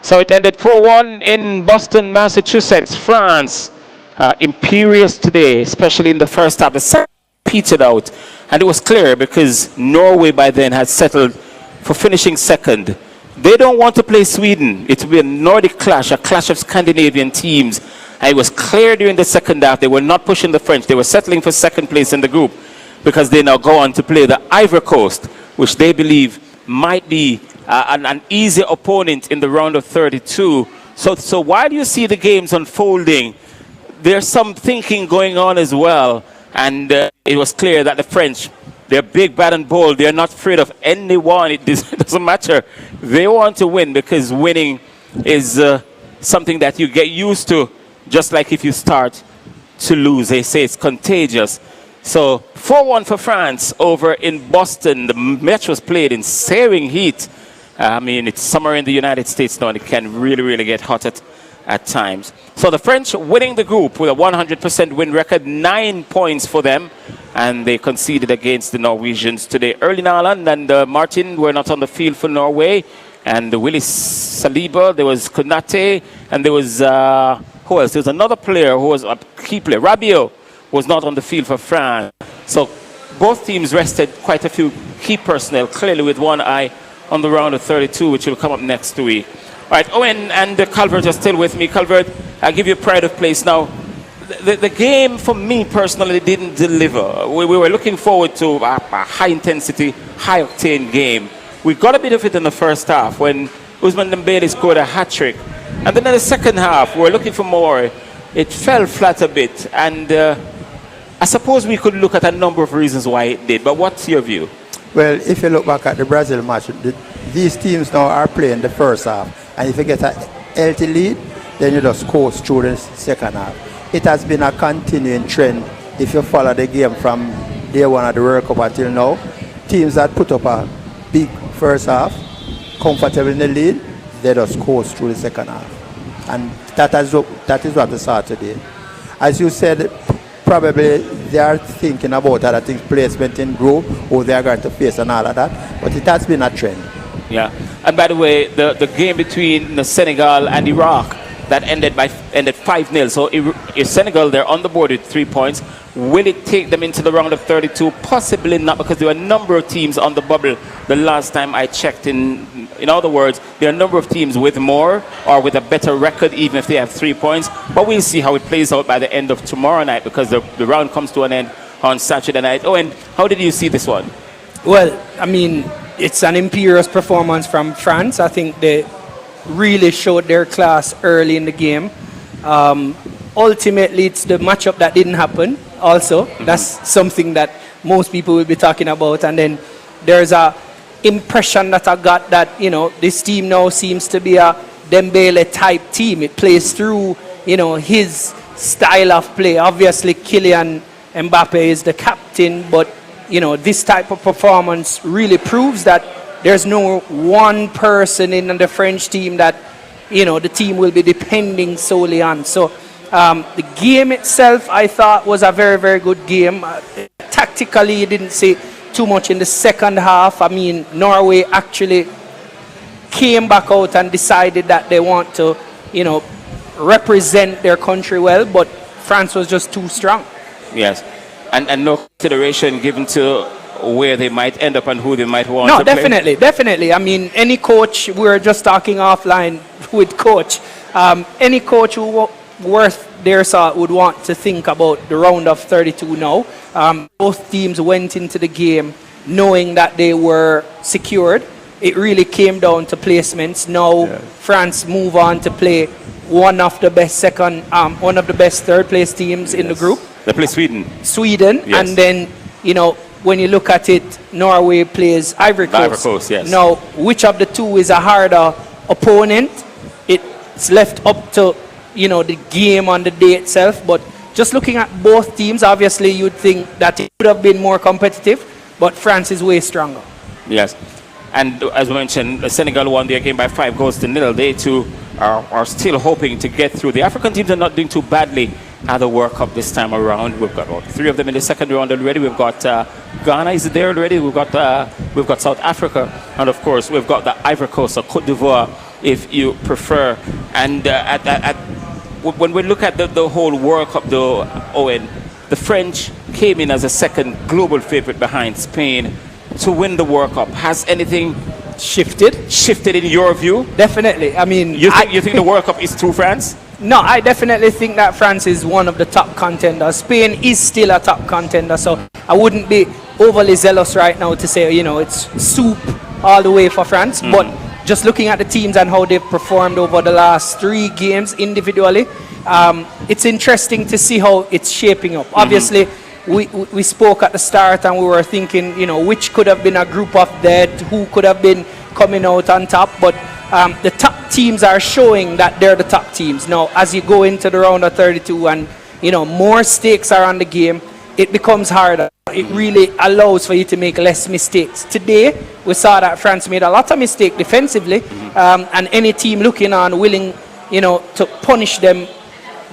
Speaker 3: So it ended 4-1 in Boston, Massachusetts. France, imperious today, especially in the first half. The second petered out, and it was clear because Norway by then had settled for finishing second. They don't want to play Sweden. It will be a Nordic clash, a clash of Scandinavian teams. And it was clear during the second half they were not pushing the French. They were settling for second place in the group because they now go on to play the Ivory Coast, which they believe might be an easy opponent in the round of 32. So while you see the games unfolding, there's some thinking going on as well. And it was clear that the French, they're big, bad, and bold. They're not afraid of anyone. It doesn't matter. They want to win because winning is something that you get used to, just like if you start to lose. They say it's contagious. So 4-1 for France over in Boston. The match was played in searing heat. I mean, it's summer in the United States now, and it can really, really get hot at times. So the French winning the group with a 100% win record, 9 points for them. And they conceded against the Norwegians today. Erling Haaland and Martin were not on the field for Norway. And Willis Saliba, there was Konate, and there was, who else? There was another player who was a key player. Rabiot was not on the field for France. So both teams rested quite a few key personnel, clearly with one eye on the round of 32, which will come up next week. All right, Owen and Calvert are still with me. Calvert, I'll give you pride of place now. The game, for me personally, didn't deliver. We were looking forward to a high-intensity, high-octane game. We got a bit of it in the first half when Ousmane Dembele scored a hat-trick. And then in the second half, we were looking for more. It fell flat a bit. And I suppose we could look at a number of reasons why it did. But what's your view?
Speaker 5: Well, if you look back at the Brazil match, these teams now are playing the first half. And if you get a healthy lead, then you just coast through the second half. It has been a continuing trend if you follow the game from day one of the World Cup until now. Teams that put up a big first half, comfortable in the lead, they just coast through the second half. And that is what we saw today. As you said, probably they are thinking about other things, placement in group, who they are going to face and all of that. But it has been a trend.
Speaker 3: Yeah. And by the way, the game between Senegal and Iraq, that ended 5-0. So if Senegal, they're on the board with 3 points. Will it take them into the round of 32? Possibly not, because there were a number of teams on the bubble the last time I checked. In other words, there are a number of teams with more or with a better record, even if they have 3 points. But we'll see how it plays out by the end of tomorrow night, because the round comes to an end on Saturday night. Oh, and how did you see this one?
Speaker 7: Well, I mean, it's an imperious performance from France. I think they really showed their class early in the game. Ultimately, it's the matchup that didn't happen also. That's something that most people will be talking about. And then there's a impression that I got that, this team now seems to be a Dembele type team. It plays through, his style of play. Obviously, Kylian Mbappe is the captain, but, this type of performance really proves that there's no one person in the French team that, the team will be depending solely on. So the game itself, I thought, was a very, very good game. Tactically, you didn't see too much in the second half. I mean, Norway actually came back out and decided that they want to, represent their country well, but France was just too strong.
Speaker 3: Yes. And no consideration given to where they might end up and who they might want to
Speaker 7: play. Definitely. I mean, any coach, we were just talking offline with coach, any coach who worth their salt would want to think about the round of 32 now. Both teams went into the game knowing that they were secured. It really came down to placements. Now France move on to play one of the best third place teams in the group.
Speaker 3: They play Sweden.
Speaker 7: Yes. And then, when you look at it, Norway plays Ivory Coast.
Speaker 3: Ivory Coast, yes.
Speaker 7: Now, which of the two is a harder opponent? It's left up to, the game on the day itself. But just looking at both teams, obviously you'd think that it would have been more competitive, but France is way stronger.
Speaker 3: Yes. And as we mentioned, Senegal won their game by 5-0. They too are still hoping to get through. The African teams are not doing too badly at the World Cup this time around. We've got 3 of them in the second round already. We've got Ghana is there already. We've got South Africa, and of course we've got the Ivory Coast or Cote d'Ivoire if you prefer. And when we look at the whole World Cup, though, Owen, the French came in as a second global favorite behind Spain to win the World Cup. Has anything shifted in your view?
Speaker 7: Definitely. I mean,
Speaker 3: you think the World Cup is through France?
Speaker 7: No, I definitely think that France is one of the top contenders. Spain is still a top contender, so I wouldn't be overly zealous right now to say, it's soup all the way for France. But just looking at the teams and how they've performed over the last 3 games individually, it's interesting to see how it's shaping up. Obviously, we spoke at the start and we were thinking, which could have been a group of death, who could have been coming out on top. But the top teams are showing that they're the top teams. Now, as you go into the round of 32 and, more stakes are on the game, it becomes harder. It really allows for you to make less mistakes. Today, we saw that France made a lot of mistakes defensively, and any team looking on, willing, to punish them,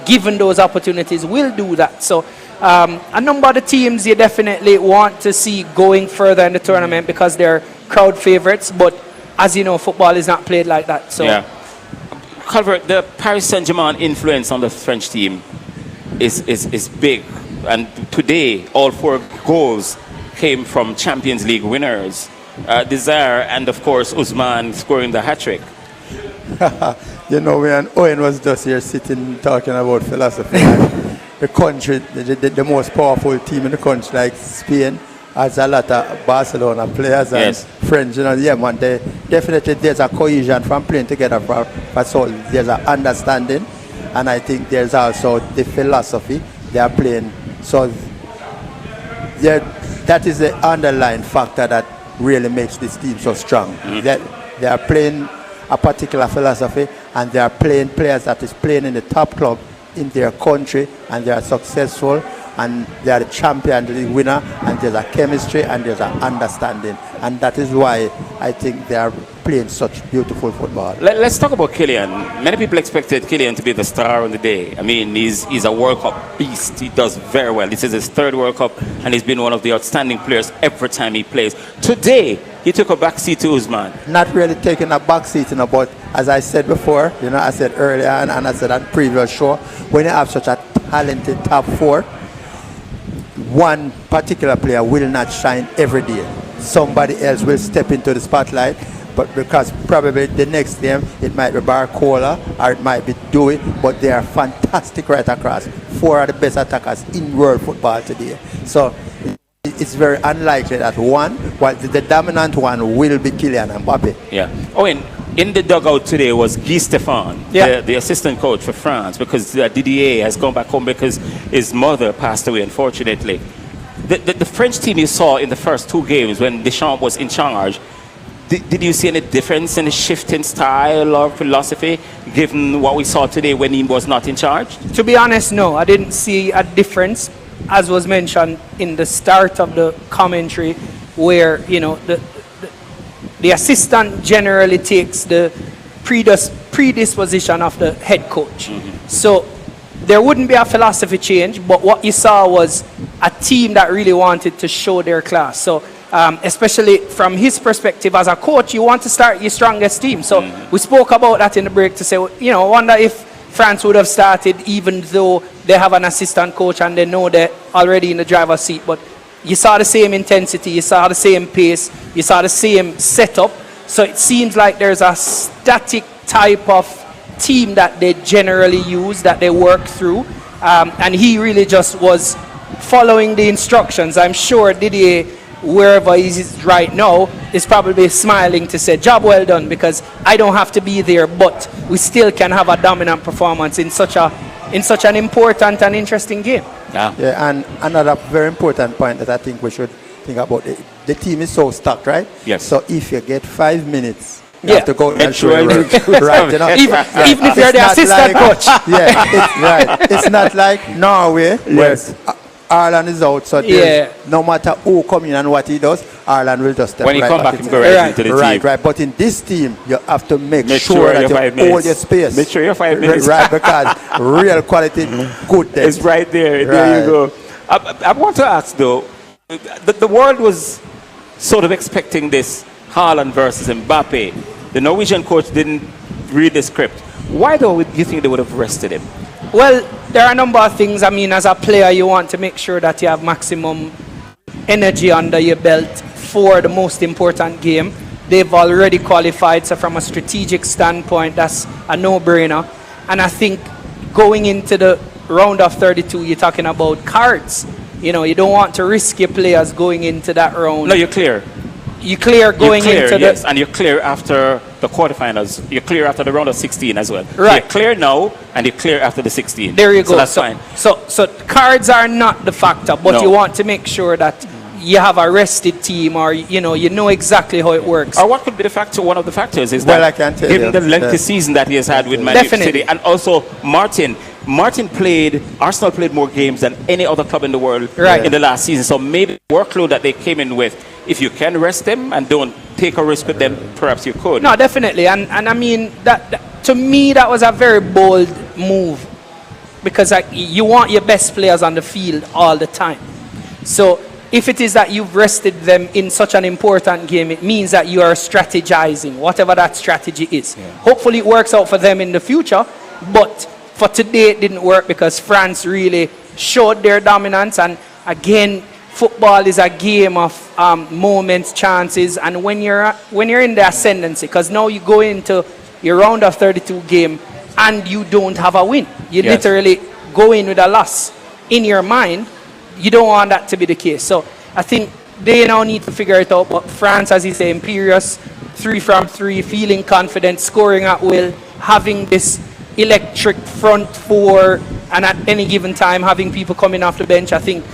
Speaker 7: given those opportunities, will do that. So, a number of the teams you definitely want to see going further in the tournament because they're crowd favorites, but as you know, football is not played like that. So,
Speaker 3: yeah. Calvert, the Paris Saint-Germain influence on the French team is big. And today, all 4 goals came from Champions League winners. Desire and, of course, Usman scoring the hat-trick.
Speaker 5: When Owen was just here sitting talking about philosophy, the country, the most powerful team in the country, like Spain, has a lot of Barcelona players and French. Definitely there's a cohesion from playing together for so there's an understanding, and I think there's also the philosophy they are playing. So that is the underlying factor that really makes this team so strong. That they are playing a particular philosophy, and they are playing players that is playing in the top club in their country, and they are successful, and they are the champion, the winner, and there's a chemistry and there's an understanding, and that is why I think they are playing such beautiful football.
Speaker 3: Let's talk about Kylian. Many people expected Kylian to be the star on the day. I mean, he's a World Cup beast. He does very well. This is his 3rd World Cup, and he's been one of the outstanding players every time he plays. Today, he took a backseat to Usman.
Speaker 5: Not really taking a backseat, but as I said before, I said earlier, and I said on previous show, when you have such a talented top 4, one particular player will not shine every day. Somebody else will step into the spotlight, but because probably the next game it might be Barcola or it might be Dewey, but they are fantastic right across. 4 are the best attackers in world football today. So it's very unlikely that the dominant one will be Kylian Mbappe.
Speaker 3: Yeah. Owen, in the dugout today was Guy Stéphane, the assistant coach for France, because Didier has gone back home because his mother passed away, unfortunately. The French team you saw in the first 2 games when Deschamps was in charge, did you see any difference in the shift in style or philosophy given what we saw today when he was not in charge?
Speaker 7: To be honest, no. I didn't see a difference, as was mentioned in the start of the commentary, where, the assistant generally takes the predisposition of the head coach. So there wouldn't be a philosophy change, but what you saw was a team that really wanted to show their class. So especially from his perspective as a coach, you want to start your strongest team. So we spoke about that in the break to say, wonder if France would have started even though they have an assistant coach and they know they're already in the driver's seat. But you saw the same intensity, you saw the same pace, you saw the same setup. So it seems like there's a static type of team that they generally use, that they work through. And he really just was following the instructions. I'm sure Didier, wherever he is right now, is probably smiling to say, job well done, because I don't have to be there, but we still can have a dominant performance in such an important and interesting game.
Speaker 5: Yeah, and another very important point that I think we should think about, the team is so stacked, right?
Speaker 3: Yes.
Speaker 5: So if you get 5 minutes, you have to go and show
Speaker 3: right.
Speaker 5: right,
Speaker 7: Even if you're the assistant coach.
Speaker 5: It's not like Norway, where Ireland is out, so no matter who come in and what he does, Ireland will just step
Speaker 3: when he
Speaker 5: right
Speaker 3: come back and go right into the team.
Speaker 5: Right. But in this team, you have to make sure that you hold your space.
Speaker 3: Make sure you're 5 minutes.
Speaker 5: Right, because real quality, good thing.
Speaker 3: It's right there. There you go. I want to ask, though, the world was sort of expecting this Haaland versus Mbappe. The Norwegian coach didn't read the script. Why though do you think they would have rested him?
Speaker 7: Well, there are a number of things. I mean, as a player, you want to make sure that you have maximum energy under your belt for the most important game. They've already qualified, so from a strategic standpoint, that's a no-brainer. And I think going into the round of 32, you're talking about cards. You know, you don't want to risk your players going into that round.
Speaker 3: No, you're clear.
Speaker 7: You clear going into
Speaker 3: yes, and you're clear after the quarterfinals. You're clear after the round of 16 as well.
Speaker 7: Right.
Speaker 3: You're clear now, and you're clear after the 16.
Speaker 7: There you go.
Speaker 3: So that's fine.
Speaker 7: So cards are not the factor, but
Speaker 3: No.
Speaker 7: you want to make sure that you have a rested team, or you know exactly how it works.
Speaker 3: Or what could be the factor? One of the factors is
Speaker 5: Well,
Speaker 3: that
Speaker 5: I can tell
Speaker 3: given
Speaker 5: you
Speaker 3: the lengthy
Speaker 5: that-
Speaker 3: season that he has had with Man
Speaker 7: Definitely.
Speaker 3: City, and also Arsenal played more games than any other club in the world
Speaker 7: Right.
Speaker 3: in the last season. So maybe the workload that they came in with, if you can rest them and don't take a risk with them, perhaps you could.
Speaker 7: No, definitely, and I mean that to me that was a very bold move, because you want your best players on the field all the time. So if it is that you've rested them in such an important game, it means that you are strategizing, whatever that strategy is. Hopefully it works out for them in the future, but for today it didn't work because France really showed their dominance. And again, football is a game of moments, chances, and when you're in the ascendancy, because now you go into your round of 32 game and you don't have a win. You
Speaker 3: Yes.
Speaker 7: literally go in with a loss in your mind. You don't want that to be the case. So I think they now need to figure it out. But France, as you say, imperious, 3 from 3, feeling confident, scoring at will, having this electric front four, and at any given time having people coming off the bench. I think,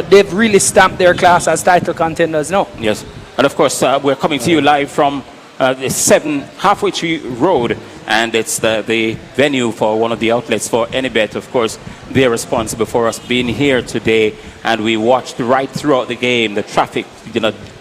Speaker 7: they've really stamped their class as title contenders now.
Speaker 3: Yes, and of course we're coming to you live from the 7 Halfway Tree Road, and it's the venue for one of the outlets for Anybet. Of course, they're responsible for us being here today, and we watched right throughout the game, the traffic,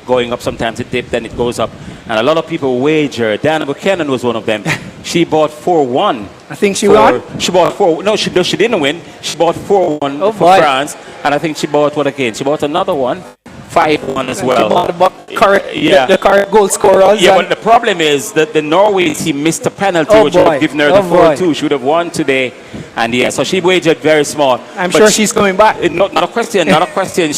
Speaker 3: going up. Sometimes it dipped, then it goes up, and a lot of people wager. Diana Buchanan was one of them. She bought 4-1.
Speaker 7: I think she won.
Speaker 3: She bought 4. No, she didn't win. She bought 4-1 for
Speaker 7: boy.
Speaker 3: France, and I think she bought what again? She bought another one, 5-1 as well.
Speaker 7: The correct goal scorers.
Speaker 3: Yeah, but the problem is that the Norway team missed a penalty, which would have given her the 4-2. She would have won today, and yeah, so she wagered very small.
Speaker 7: I'm sure she's coming back.
Speaker 3: Not a question. Not a question.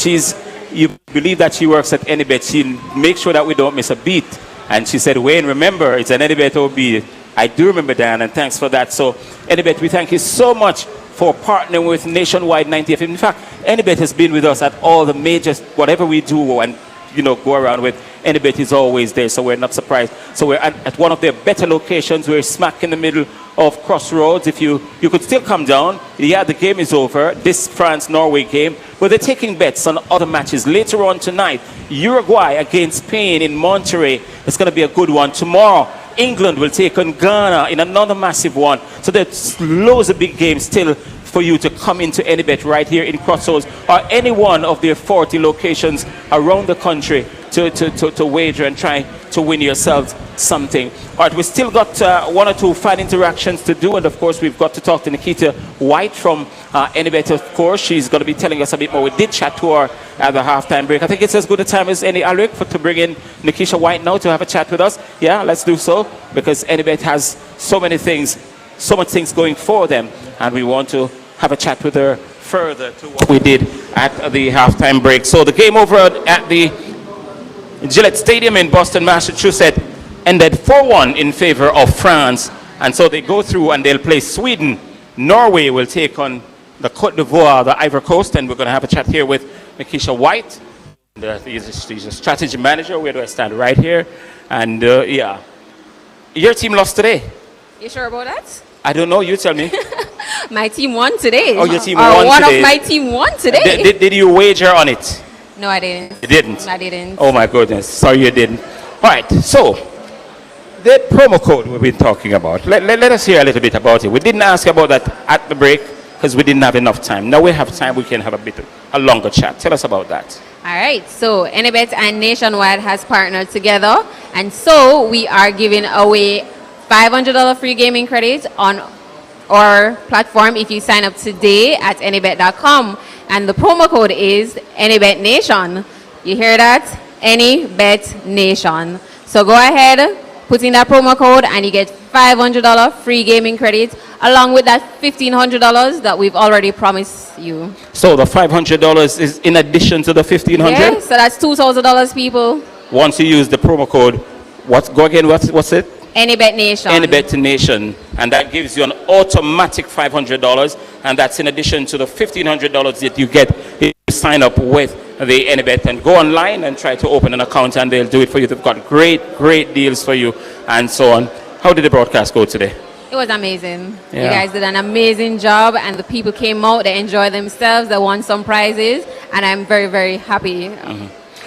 Speaker 3: You believe that she works at Anybet. She'll make sure that we don't miss a beat. And she said, Wayne, remember, it's an Anybet OB. I do remember, Dan, and thanks for that. So, Anybet, we thank you so much for partnering with Nationwide 90 FM. In fact, Anybet has been with us at all the major, whatever we do and, go around with. Anybet is always there, so we're not surprised. So we're at one of their better locations. We're smack in the middle of Crossroads. If you could still come down. Yeah, the game is over, this France-Norway game, but they're taking bets on other matches. Later on tonight, Uruguay against Spain in Monterrey. It's going to be a good one. Tomorrow, England will take on Ghana in another massive one. So there's loads of big games still for you to come into Anybet right here in Crossroads or any one of their 40 locations around the country to wager and try to win yourselves something. All right, we still got 1 or 2 fan interactions to do, and of course we've got to talk to Nikita White from Anybet. Of course, she's going to be telling us a bit more. We did chat to her at the halftime break. I think it's as good a time as any, Alric, to bring in Nikita White now to have a chat with us. Yeah, let's do so, because Anybet has so much things going for them, and we want to have a chat with her further to what we did at the halftime break. So the game over at the Gillette Stadium in Boston, Massachusetts ended 4-1 in favor of France, and so they go through and they'll play Sweden. Norway will take on the Côte d'Ivoire, the Ivory Coast, and we're going to have a chat here with Nikisha White. He's a strategy manager. Where do I stand? Right here. And yeah, your team lost today.
Speaker 8: You sure about that?
Speaker 3: I don't know. You tell me.
Speaker 8: My team won today.
Speaker 3: Oh, your team won
Speaker 8: one
Speaker 3: today.
Speaker 8: Of my team won today.
Speaker 3: Did you wager on it?
Speaker 8: No, I didn't.
Speaker 3: You didn't?
Speaker 8: I didn't.
Speaker 3: Oh, my goodness. Sorry you didn't. All right. So, the promo code we've been talking about. Let us hear a little bit about it. We didn't ask about that at the break because we didn't have enough time. Now we have time. We can have a longer chat. Tell us about that.
Speaker 8: All right. So, Anybet and Nationwide has partnered together. And so, we are giving away $500 free gaming credits on our platform if you sign up today at anybet.com, and the promo code is AnyBetNation. You hear that? AnyBetNation. So go ahead, Put in that promo code and you get $500 free gaming credits along with that $1,500 that we've already promised you.
Speaker 3: So the $500 is in addition to the $1,500?
Speaker 8: Yeah, so that's $2,000, people.
Speaker 3: Once you use the promo code, what's it?
Speaker 8: Anybet Nation.
Speaker 3: Anybet Nation. And that gives you an automatic $500. And that's in addition to the $1,500 that you get if you sign up with the Anybet and go online and try to open an account and they'll do it for you. They've got great deals for you and so on. How did the broadcast go today?
Speaker 8: It was amazing.
Speaker 3: Yeah.
Speaker 8: You guys did an amazing job and the people came out, they enjoyed themselves, they won some prizes, and I'm very happy.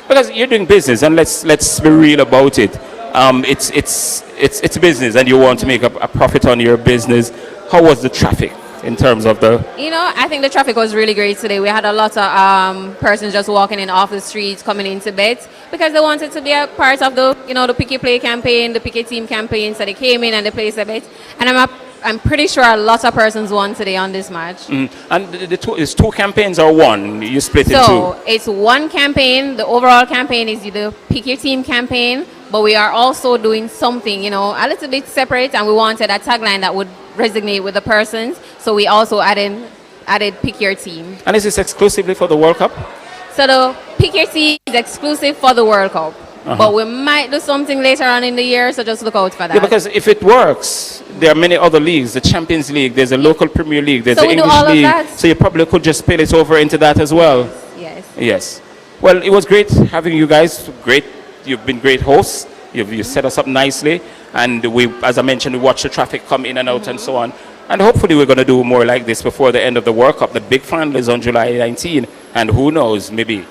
Speaker 3: Because you're doing business, and let's be real about it. It's business, and you want to make a profit on your business. How was the traffic in terms of the?
Speaker 8: I think the traffic was really great today. We had a lot of persons just walking in off the streets, coming into bet because they wanted to be a part of the, the Pick Your Play campaign, the Pick Your Team campaign. So they came in and they placed a bet, and I'm pretty sure a lot of persons won today on this match.
Speaker 3: And it's two campaigns or one? You split it in two?
Speaker 8: So it's one campaign. The overall campaign is the Pick Your Team campaign, but we are also doing something, a little bit separate, and we wanted a tagline that would resonate with the persons. So we also added Pick Your Team.
Speaker 3: And is this exclusively for the World Cup?
Speaker 8: So the Pick Your Team is exclusive for the World Cup. But we might do something later on in the year, so just look out for that.
Speaker 3: Yeah, because if it works, there are many other leagues. The Champions League, there's a local Premier League, there's the English League. So you probably could just spill it over into that as well. Yes. Well, it was great having you guys. Great. You've been great hosts. You set us up nicely. And we, as I mentioned, we watch the traffic come in and out and so on. And hopefully we're going to do more like this before the end of the World Cup. The big final is on July 19. And who knows, maybe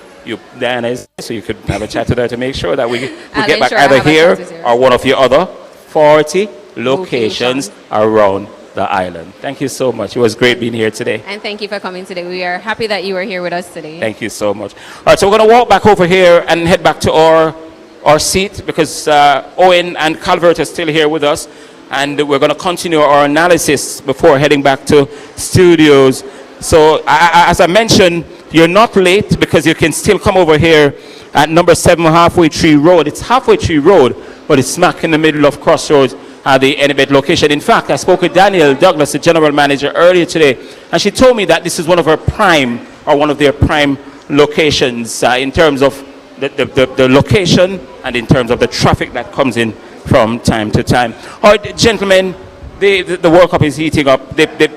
Speaker 3: Diana is, so you could have a chat to her to make sure that we get back either here or one of your other 40 locations around the island. Thank you so much. It was great being here today.
Speaker 8: And thank you for coming today. We are happy that you were here with us today.
Speaker 3: Thank you so much. All right, so we're going to walk back over here and head back to our seat because Owen and Calvert are still here with us. And we're going to continue our analysis before heading back to studios. So as I mentioned, you're not late because you can still come over here at number 7 Halfway Tree Road. It's Halfway Tree Road, but it's smack in the middle of Crossroads at the Anybet location. In fact, I spoke with Danielle Douglas, the general manager, earlier today, and she told me that this is one of their prime locations in terms of the location and in terms of the traffic that comes in from time to time. All right, gentlemen, the World Cup is heating up. The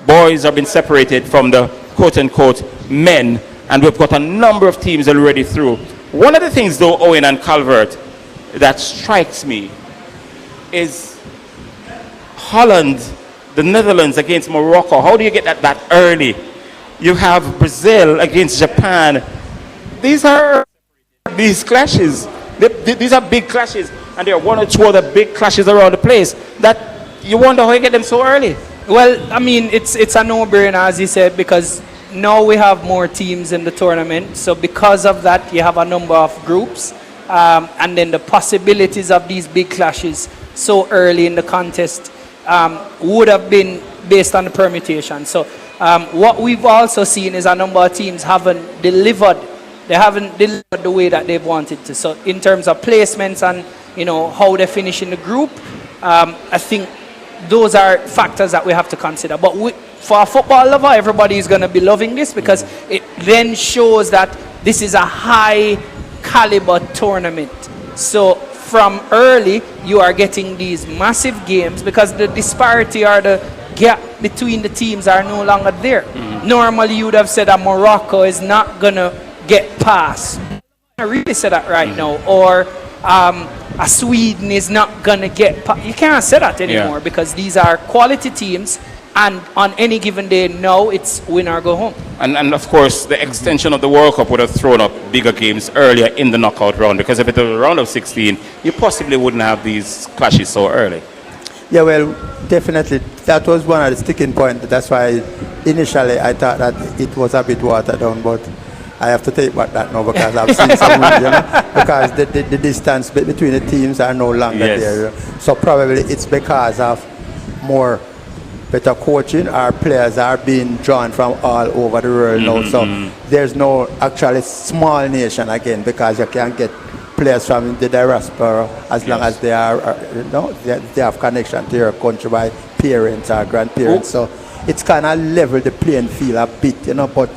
Speaker 3: boys have been separated from the quote-unquote men, and we've got a number of teams already through. One of the things, though, Owen and Calvert, that strikes me is Holland, the Netherlands against Morocco. How do you get that early? You have Brazil against Japan. These clashes. These are big clashes, and there are one or two other big clashes around the place that you wonder how you get them so early.
Speaker 7: Well, I mean, it's a no-brainer, as you said, because now we have more teams in the tournament. So because of that, you have a number of groups. And then the possibilities of these big clashes so early in the contest would have been based on the permutation. So what we've also seen is a number of teams haven't delivered. They haven't delivered the way that they've wanted to. So in terms of placements and, how they finish in the group, I think those are factors that we have to consider. But for a football lover, everybody is going to be loving this because it then shows that this is a high caliber tournament. So from early, you are getting these massive games because the disparity or the gap between the teams are no longer there. Normally, you would have said that Morocco is not going to get past. I really say that right now. Or a Sweden is not going to get past. You can't say that anymore because these are quality teams. And on any given day, now it's win or go home.
Speaker 3: And of course, the extension of the World Cup would have thrown up bigger games earlier in the knockout round, because if it was a round of 16, you possibly wouldn't have these clashes so early.
Speaker 5: Yeah, well, definitely. That was one of the sticking points. That's why initially I thought that it was a bit watered down, but I have to take back that now because I've seen some, because the distance between the teams are no longer there. So probably it's because of more better coaching. Our players are being drawn from all over the world now. So there's no actually small nation again, because you can get players from the diaspora, as long as they are, they have connection to your country by parents or grandparents. So it's kind of level the playing field a bit, But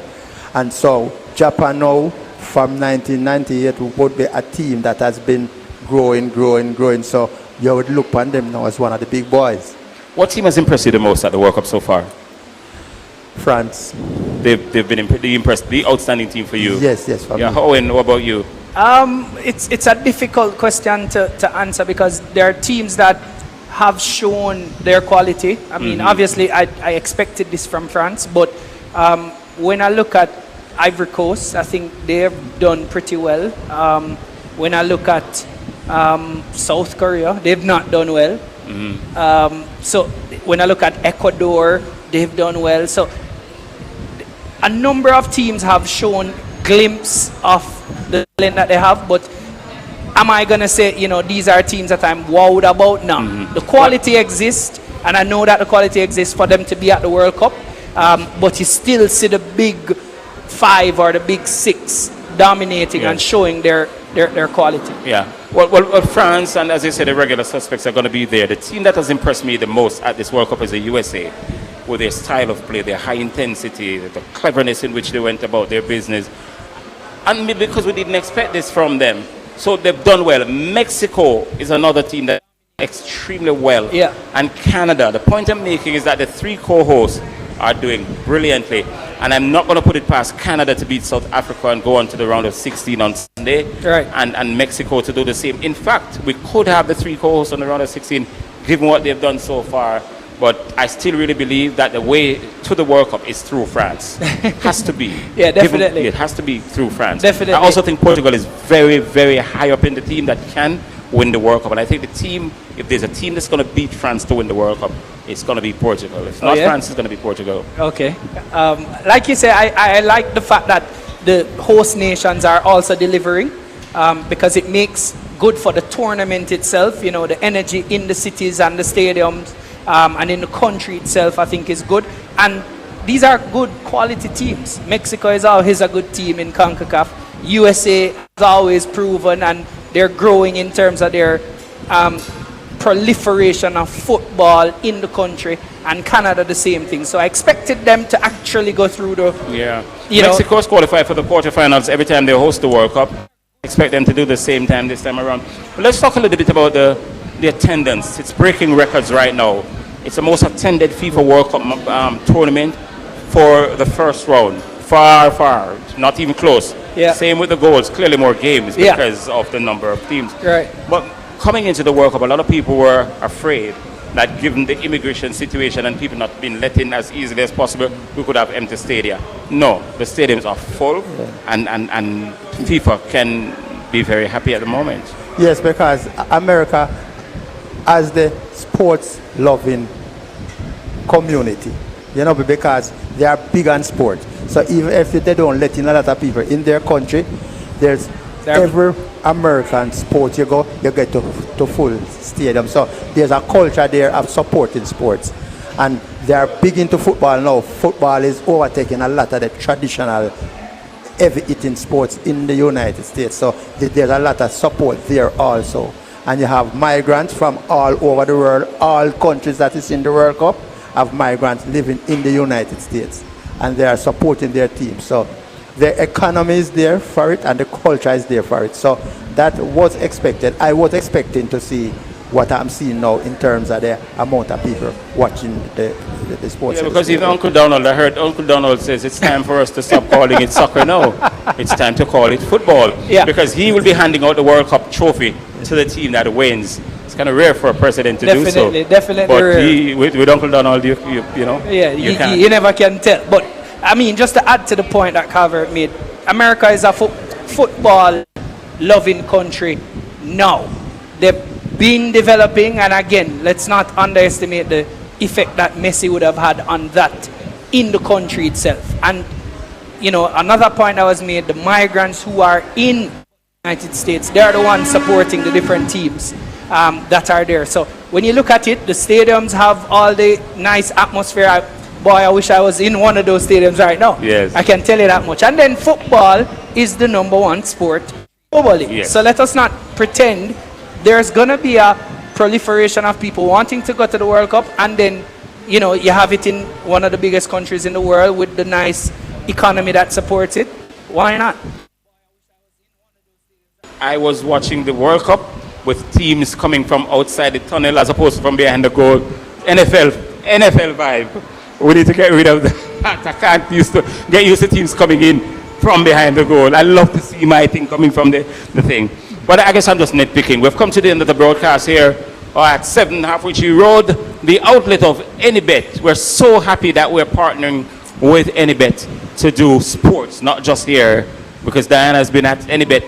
Speaker 5: and so Japan now from 1998 would be a team that has been growing. So you would look upon them now as one of the big boys.
Speaker 3: What team has impressed you the most at the World Cup so far?
Speaker 5: France.
Speaker 3: They've been the outstanding team for you.
Speaker 5: Yes, for me.
Speaker 3: Owen, what about you?
Speaker 7: It's a difficult question to answer because there are teams that have shown their quality. I mean, obviously, I expected this from France, but when I look at Ivory Coast, I think they've done pretty well. When I look at South Korea, they've not done well. So when I look at Ecuador, they've done well. So a number of teams have shown glimpse of the talent that they have, but am I going to say, these are teams that I'm wowed about? No. The quality exists, and I know that the quality exists for them to be at the World Cup, but you still see the big five or the big six dominating and showing their quality.
Speaker 3: Yeah. Well, France, and as I said, the regular suspects are going to be there. The team that has impressed me the most at this World Cup is the USA, with their style of play, their high intensity, the cleverness in which they went about their business. And maybe because we didn't expect this from them. So they've done well. Mexico is another team that extremely well.
Speaker 7: Yeah.
Speaker 3: And Canada. The point I'm making is that the three co-hosts are doing brilliantly. And I'm not going to put it past Canada to beat South Africa and go on to the round of 16 on Sunday.
Speaker 7: Right.
Speaker 3: And Mexico to do the same. In fact, we could have the three co-hosts on the round of 16, given what they've done so far. But I still really believe that the way to the World Cup is through France. Has to be.
Speaker 7: Yeah, definitely.
Speaker 3: It has to be through France.
Speaker 7: Definitely.
Speaker 3: I also think Portugal is very, very high up in the team that can win the World Cup. And I think the team, if there's a team that's going to beat France to win the World Cup, it's going to be Portugal. If not France, it's going to be Portugal.
Speaker 7: Okay. Like you say, I like the fact that the host nations are also delivering because it makes good for the tournament itself. The energy in the cities and the stadiums. And in the country itself, I think is good. And these are good quality teams. Mexico is always a good team in CONCACAF. USA has always proven, and they're growing in terms of their proliferation of football in the country. And Canada, the same thing. So I expected them to actually go through the...
Speaker 3: Yeah. Mexico's qualified for the quarterfinals every time they host the World Cup. I expect them to do the same time this time around. But let's talk a little bit about the attendance. It's breaking records right now. It's the most attended FIFA World Cup tournament for the first round. Far, not even close.
Speaker 7: Yeah.
Speaker 3: Same with the goals. Clearly more games because of the number of teams.
Speaker 7: Right.
Speaker 3: But coming into the World Cup, a lot of people were afraid that given the immigration situation and people not being let in as easily as possible, we could have empty stadia. No, the stadiums are full, and FIFA can be very happy at the moment.
Speaker 5: Yes, because America, as the sports-loving community, because they are big on sport. So even if they don't let in a lot of people in their country, there's every American sport you go, you get to full stadium. So there's a culture there of supporting sports. And they are big into football now. Football is overtaking a lot of the traditional heavy eating sports in the United States. So there's a lot of support there also. And you have migrants from all over the world, all countries that is in the World Cup have migrants living in the United States. And they are supporting their team. So the economy is there for it and the culture is there for it. So that was expected. I was expecting to see what I'm seeing now in terms of the amount of people watching the sports.
Speaker 3: Yeah, because even Uncle Donald, I heard Uncle Donald says it's time for us to stop calling it soccer now. It's time to call it football.
Speaker 7: Yeah.
Speaker 3: Because he will be handing out the World Cup trophy to the team that wins. It's kind of rare for a president to do so.
Speaker 7: Definitely
Speaker 3: but
Speaker 7: rare.
Speaker 3: With Uncle Donald, you know.
Speaker 7: Yeah, you never can tell. But I mean, just to add to the point that Calvert made, America is a football-loving country now. They've been developing, and again, let's not underestimate the effect that Messi would have had on that in the country itself. And another point that was made: the migrants who are in the United States, they are the ones supporting the different teams that are there. So when you look at it, the stadiums have all the nice atmosphere. Boy, I wish I was in one of those stadiums right now.
Speaker 3: Yes.
Speaker 7: I can tell you that much. And then football is the #1 sport globally.
Speaker 3: Yes.
Speaker 7: So let us not pretend there's going to be a proliferation of people wanting to go to the World Cup, and then, you know, you have it in one of the biggest countries in the world with the nice economy that supports it. Why not?
Speaker 3: I was watching the World Cup with teams coming from outside the tunnel as opposed to from behind the goal. NFL vibe. We need to get rid of that. I can't get used to teams coming in from behind the goal. I love to see my thing coming from the thing. But I guess I'm just nitpicking. We've come to the end of the broadcast here at 7 Halfway Tree Road, the outlet of Anybet. We're so happy that we're partnering with Anybet to do sports, not just here, because Diana's been at Anybet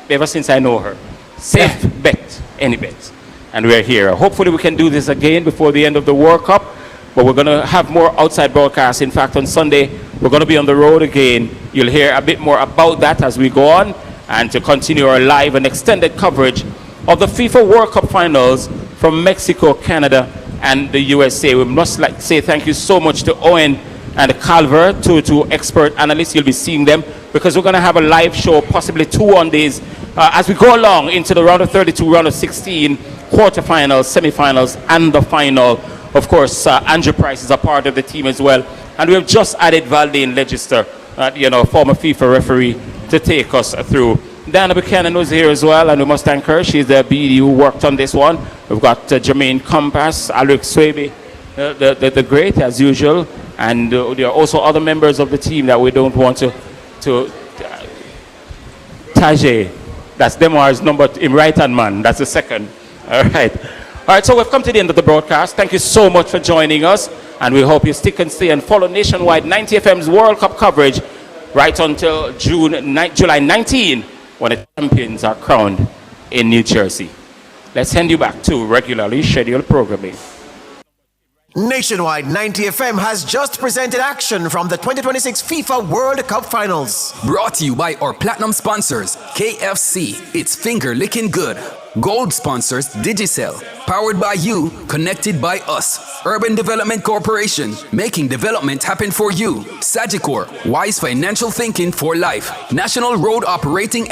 Speaker 3: ever since I know her. Safe bet, Anybet. And we're here. Hopefully we can do this again before the end of the World Cup, but we're going to have more outside broadcasts. In fact, on Sunday, we're going to be on the road again. You'll hear a bit more about that as we go on, and to continue our live and extended coverage of the FIFA World Cup finals from Mexico, Canada, and the USA. We must like say thank you so much to Owen and Calver, two expert analysts. You'll be seeing them because we're going to have a live show, possibly 2 one-days, as we go along into the round of 32, round of 16, quarterfinals, semifinals, and the final. Of course, Andrew Price is a part of the team as well. And we have just added Valdane Legister, former FIFA referee, to take us through. Diana Buchanan was here as well, and we must thank her. She's the BD who worked on this one. We've got Jermaine Compass, Alric Swebe, the great, as usual. And there are also other members of the team that we don't want to Tajay, that's Demar's number, in right-hand man, that's the second. All right, so we've come to the end of the broadcast. Thank you so much for joining us, and we hope you stick and stay and follow Nationwide 90 FM's World Cup coverage right until July 19, when the champions are crowned in New Jersey. Let's hand you back to regularly scheduled programming.
Speaker 1: Nationwide 90 FM has just presented action from the 2026 FIFA World Cup Finals.
Speaker 6: Brought to you by our platinum sponsors, KFC, it's finger licking good. Gold sponsors, Digicel. Powered by you, connected by us. Urban Development Corporation, making development happen for you. Sagicor, wise financial thinking for life. National Road Operating